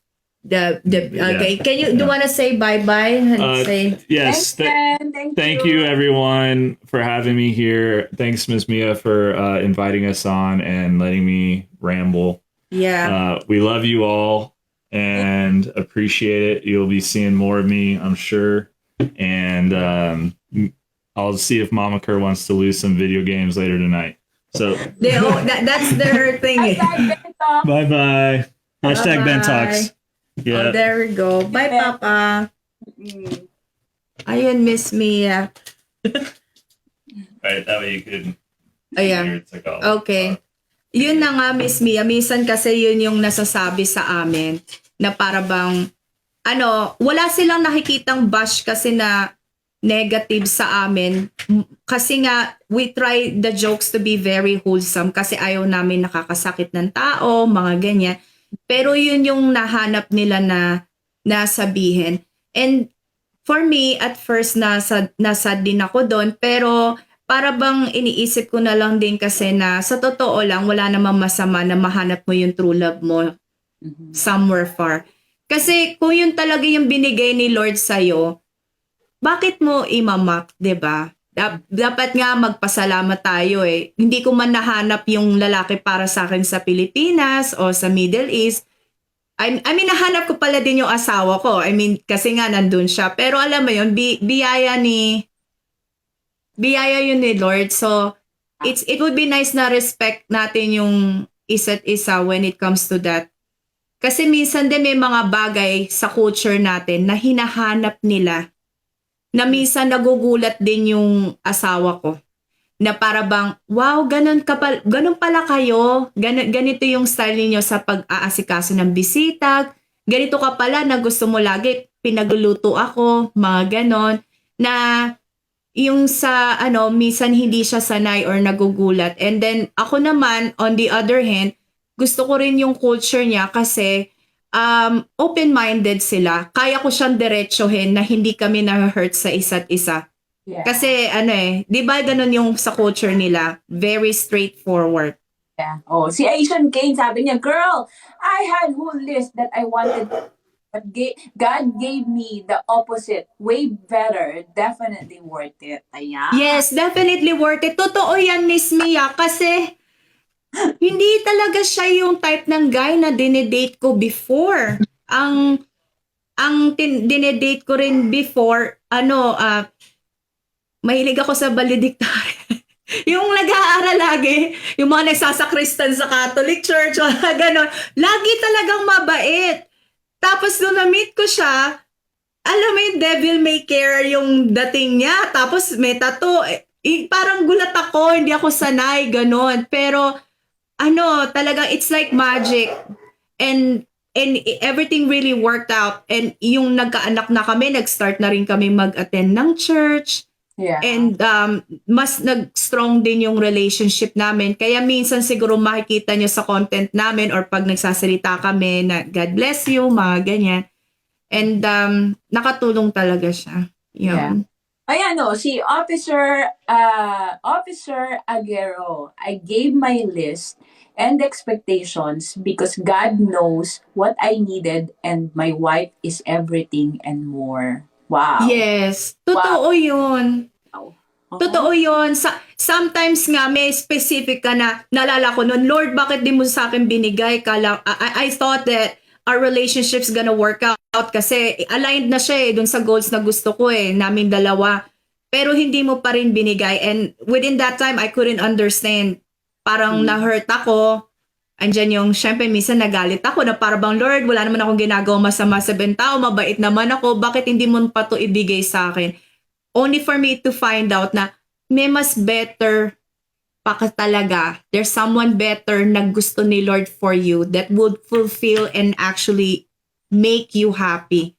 Okay, can you do you want to say bye and say Yes. Thanks, Ken. Thank you, everyone, for having me here. Thanks, Miss Mia, for inviting us on and letting me ramble. yeah. We love you all and appreciate it. You'll be seeing more of me, I'm sure. And I'll see if Mama Kerr wants to lose some video games later tonight. So That's their thing. bye bye. Hashtag Ben Talks. Oh, Yeah. there we go. Bye, Papa. Ayun, Miss Mia. Right, that way you could. Ayan. hear it go. Okay. Yun na nga, Miss Mia. Minsan kasi yun yung nasasabi sa amin na para bang, wala silang nakikitang bash kasi na negative sa amin. Kasi nga, we try the jokes to be very wholesome kasi ayaw namin nakakasakit ng tao, mga ganyan. Pero yun yung nahanap nila na nasabihin. And for me, at first, nasad din ako doon. Pero para bang iniisip ko na lang din kasi na sa totoo lang, wala namang masama na mahanap mo yung true love mo somewhere far. Kasi kung yun talaga yung binigay ni Lord sa'yo, bakit mo imamak, 'di ba? Dapat nga magpasalamat tayo eh. Hindi ko man nahanap yung lalaki para sa akin sa Pilipinas o sa Middle East. I mean, nahanap ko pala din yung asawa ko. I mean, kasi nga nandun siya. Pero alam mo yun, biyaya yun ni Lord. So, it would be nice na respect natin yung isa't isa when it comes to that. Kasi minsan din may mga bagay sa culture natin na hinahanap nila na minsan nagugulat din yung asawa ko. Na para bang, wow, ganun pala kayo. Ganito yung style niyo sa pag-aasikaso ng bisita. Ganito ka pala na gusto mo lagi pinagluluto ako, mga ganon. Na yung sa minsan hindi siya sanay or nagugulat. And then ako naman, on the other hand, gusto ko rin yung culture niya kasi open-minded sila. Kaya ko siyang diretsohin na hindi kami na-hurt sa isa't isa. Yeah. Kasi di ba ganun yung sa culture nila? Very straightforward. Yeah. Oh, si Asian Kane sabi niya, girl, I had whole list that I wanted, but God gave me the opposite. Way better. Definitely worth it. Ayan. Yes, definitely worth it. Totoo yan, Miss Mia. Kasi hindi talaga siya yung type ng guy na dinedate ko before. Ang dinedate ko rin before, mahilig ako sa valedictorian. Yung nag-aaral lagi, yung mga nagsasakristan sa Catholic Church, gano'n. Lagi talagang mabait. Tapos nung na-meet ko siya, alam mo yung devil may care yung dating niya. Tapos may tattoo. Parang gulat ako, hindi ako sanay, gano'n. Pero talagang it's like magic. And everything really worked out. And yung nagkaanak na kami, nag-start na rin kami mag-attend ng church. Yeah. And mas nag-strong din yung relationship namin. Kaya minsan siguro makikita nyo sa content namin or pag nagsasalita kami na God bless you, mga ganyan. And nakatulong talaga siya. Yun. Ayan si Officer Aguero, I gave my list and expectations because God knows what I needed and my wife is everything and more. Wow. Yes. Totoo yun. Totoo yun. Sometimes nga may specific ka na nalala ko nun, Lord, bakit di mo sa akin binigay? I thought that our relationship's gonna work out kasi aligned na siya dun sa goals na gusto ko namin dalawa. Pero hindi mo pa rin binigay. And within that time, I couldn't understand. Parang na-hurt ako. Andyan yung, syempre, minsan nagalit ako na parang bang, Lord, wala naman akong ginagawa masama sa tao, mabait naman ako, bakit hindi mo pa to ibigay sa akin? Only for me to find out na may mas better pa ka talaga. There's someone better na gusto ni Lord for you that would fulfill and actually make you happy.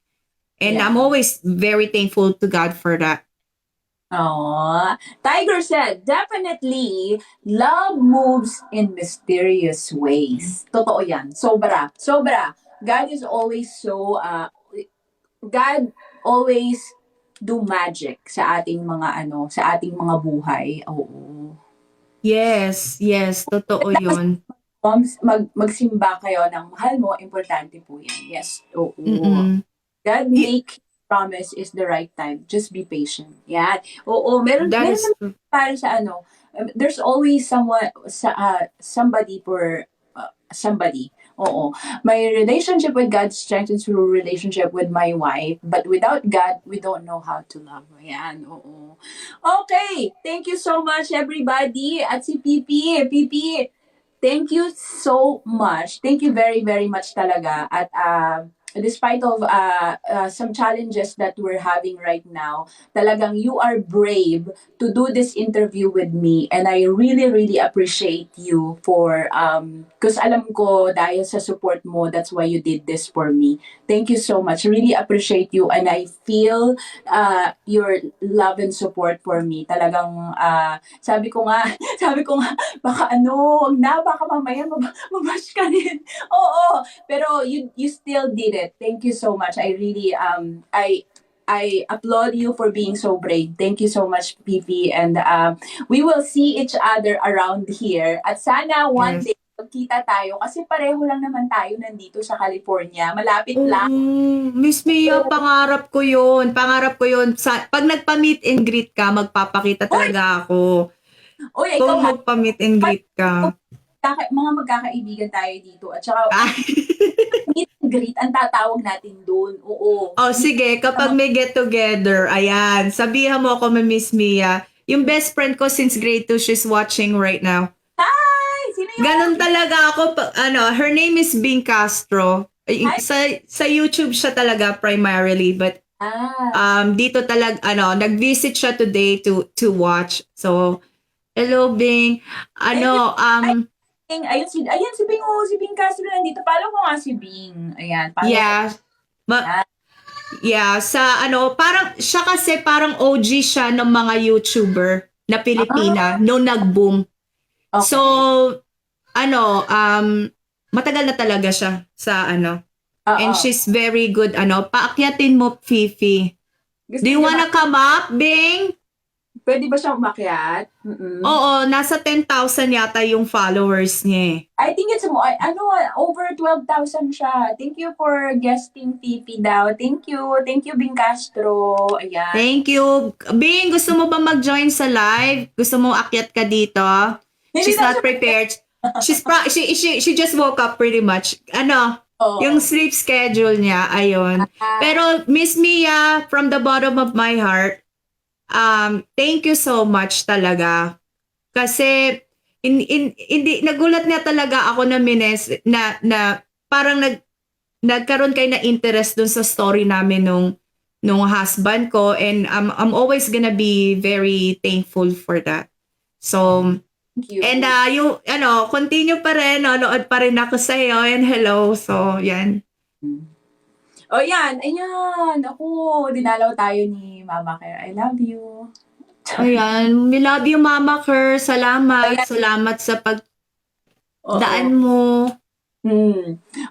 And I'm always very thankful to God for that. Oh, Tiger said, definitely, love moves in mysterious ways. Totoo yan. Sobra. God is always God always do magic sa ating mga buhay. Oo. Yes, totoo yun. Magsimba kayo ng mahal mo, importante po yan. Yes, oo. Mm-mm. God make promise is the right time. Just be patient. Yan. Oo, meron para sa there's always somebody for somebody. Oo. My relationship with God strengthens through relationship with my wife. But without God, we don't know how to love. Ayan. Oo. Okay. Thank you so much, everybody. At si Pipi, thank you so much. Thank you very, very much talaga. At despite of some challenges that we're having right now, talagang you are brave to do this interview with me, and I really, really appreciate you for because alam ko dahil sa support mo, that's why you did this for me. Thank you so much. Really appreciate you, and I feel your love and support for me. Talagang sabi ko nga baka baka mamaya mabash ka rin. Oo, pero you still did it. it. Thank you so much. I really I applaud you for being so brave. Thank you so much, Pipi. And we will see each other around here. At sana one Yes. day magkita tayo kasi pareho lang naman tayo nandito sa California. Malapit lang. Miss Mia, pangarap ko yun. Pangarap ko yun. Pag nagpa-meet and greet ka, magpapakita talaga ako. Uy, ikaw Kung magpa-meet and greet ka. mga magkakaibigan tayo dito. At saka, Ah. meet and greet, ang tatawag natin doon. Oo. Oh, sige. Kapag may get together, ayan. Sabihan mo ako, Miss Mia. Yung best friend ko since grade 2, she's watching right now. Hi! Sino yun? Ganon talaga ako. Her name is Bing Castro. Sa YouTube siya talaga primarily. But dito talaga, nag-visit siya today to watch. So, hello, Bing. Ayun si Bing, si Bing Castro nandito. Follow ko nga si Bing. Ayan. Yeah. Yeah, parang siya kasi parang OG siya ng mga YouTuber na Pilipina nung nag-boom. Okay. So, matagal na talaga siya sa And she's very good, paakyatin mo, Fifi. Do you wanna come up, Bing? Pwede ba siyang umakyat? Oo, nasa 10,000 yata yung followers niya eh. I think it's over 12,000 siya. Thank you for guesting Fifi daw. Thank you, Bing Castro. Ayan. Thank you. Bing, gusto mo ba mag-join sa live? Gusto mo akyat ka dito? She's not prepared. She just woke up pretty much. Yung sleep schedule niya, ayun. Pero Miss Mia, from the bottom of my heart, thank you so much talaga. Kasi hindi nagulat nga talaga ako na parang nagkaroon kayo na interest dun sa story namin nung husband ko, and I'm always gonna be very thankful for that. So, thank you. and continue pa rin, nood pa rin ako sa iyo, and hello. So, yan. Oh, yan. Ayan. Ako, dinalaw tayo ni Mama Care. I love you. Ayan. We love you, Mama Kerr. Salamat. Ayan. Salamat sa pagdaan mo.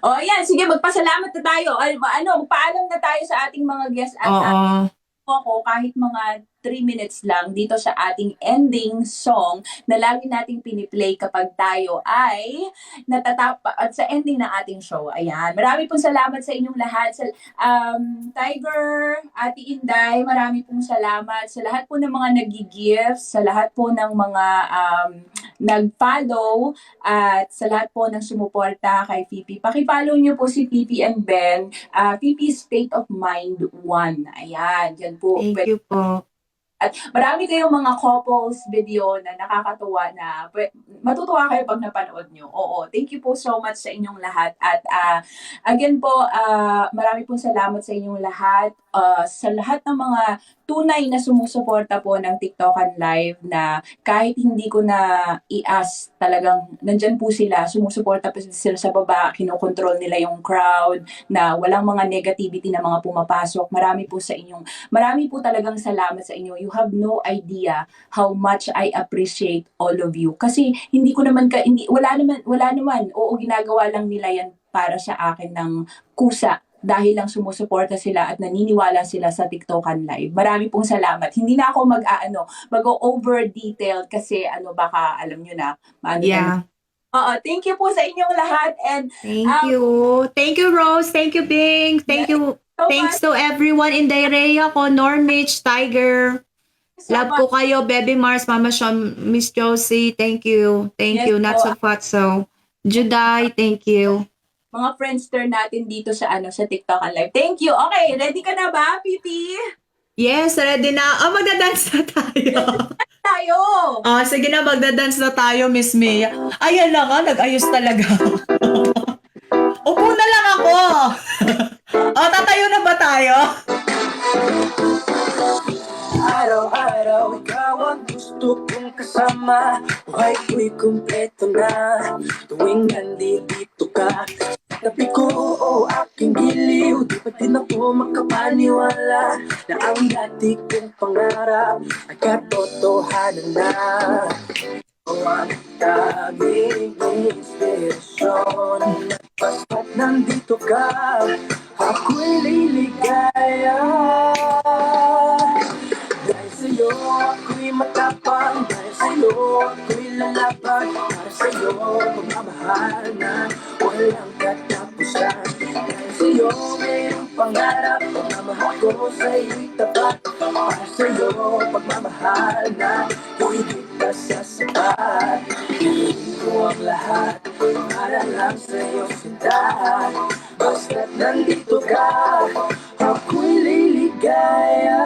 Oh, ayan. Sige, magpasalamat na tayo. Magpaalam na tayo sa ating mga guests. At ako, kahit mga 3 minutes lang dito sa ating ending song na lagi nating piniplay kapag tayo ay at sa ending ng ating show. Ayan. Marami pong salamat sa inyong lahat. Tiger, Ate Inday, marami pong salamat sa lahat po ng mga nag-gifts, sa lahat po ng mga nag-follow, at sa lahat po ng sumuporta kay Fifi. Paki-follow nyo po si Fifi and Ben. Fifi State of Mind 1. Ayan. Yan po. Thank you po. At marami kayong mga couples video na nakakatuwa na matutuwa kayo pag napanood nyo. Oo, thank you po so much sa inyong lahat. At again po, marami pong salamat sa inyong lahat. Sa lahat ng mga tunay na sumusuporta po ng TikTokan Live na kahit hindi ko na i-ask, talagang nandyan po sila, sumusuporta po sila sa baba, kinokontrol nila yung crowd, na walang mga negativity na mga pumapasok. Marami po talagang salamat sa inyo. You have no idea how much I appreciate all of you. Kasi wala naman, ginagawa lang nila yan para sa akin ng kusa, dahil lang sumusuporta sila at naniniwala sila sa TikTokan Live. Marami pong salamat. Hindi na ako mag-over detailed kasi baka alam nyo na. Yeah. Thank you po sa inyong lahat, and Thank you. Thank you, Rose. Thank you, Bing. Thank you. so Thanks much. to everyone in Dairea ko, Normich, Tiger. So Love ko kayo, Baby Mars, Mama Sean, Miss Josie. Thank you. Thank Yes you. Not po. so fatso. Juday, thank you. Mga friendster natin dito sa TikTokan Live. Thank you. Okay, ready ka na ba, Pipi? Yes, ready na. Magda-dance na tayo. Tayo! Sige na, magda-dance na tayo, Miss Mia. Ayan na nga, nag-ayos talaga. Upo na lang ako. Tatayo na ba tayo? Araw-araw, ikaw ang gusto kong kasama. Buhay ko'y kumpleto na tuwing nandito ka. Tabi ko o aking giliw, di pa din ako makapaniwala na ang dati kong pangarap ay katotohanan na. Ang daming inspirasyon Basta't nandito ka, ako'y liligaya. Dahil sa'yo ako'y matapang, dahil sa'yo ako'y lalaban, para sa'yo magmamahal na walang katapusan. Dahil sa'yo mayroong pangarap, pagmamahal ko sa'yo'y tapat, para sa'yo pagmamahal na higit na sa sapat. Gagawin ko ang lahat para lang sa'yo sinta. Basta't nandito ka, ako'y liligaya.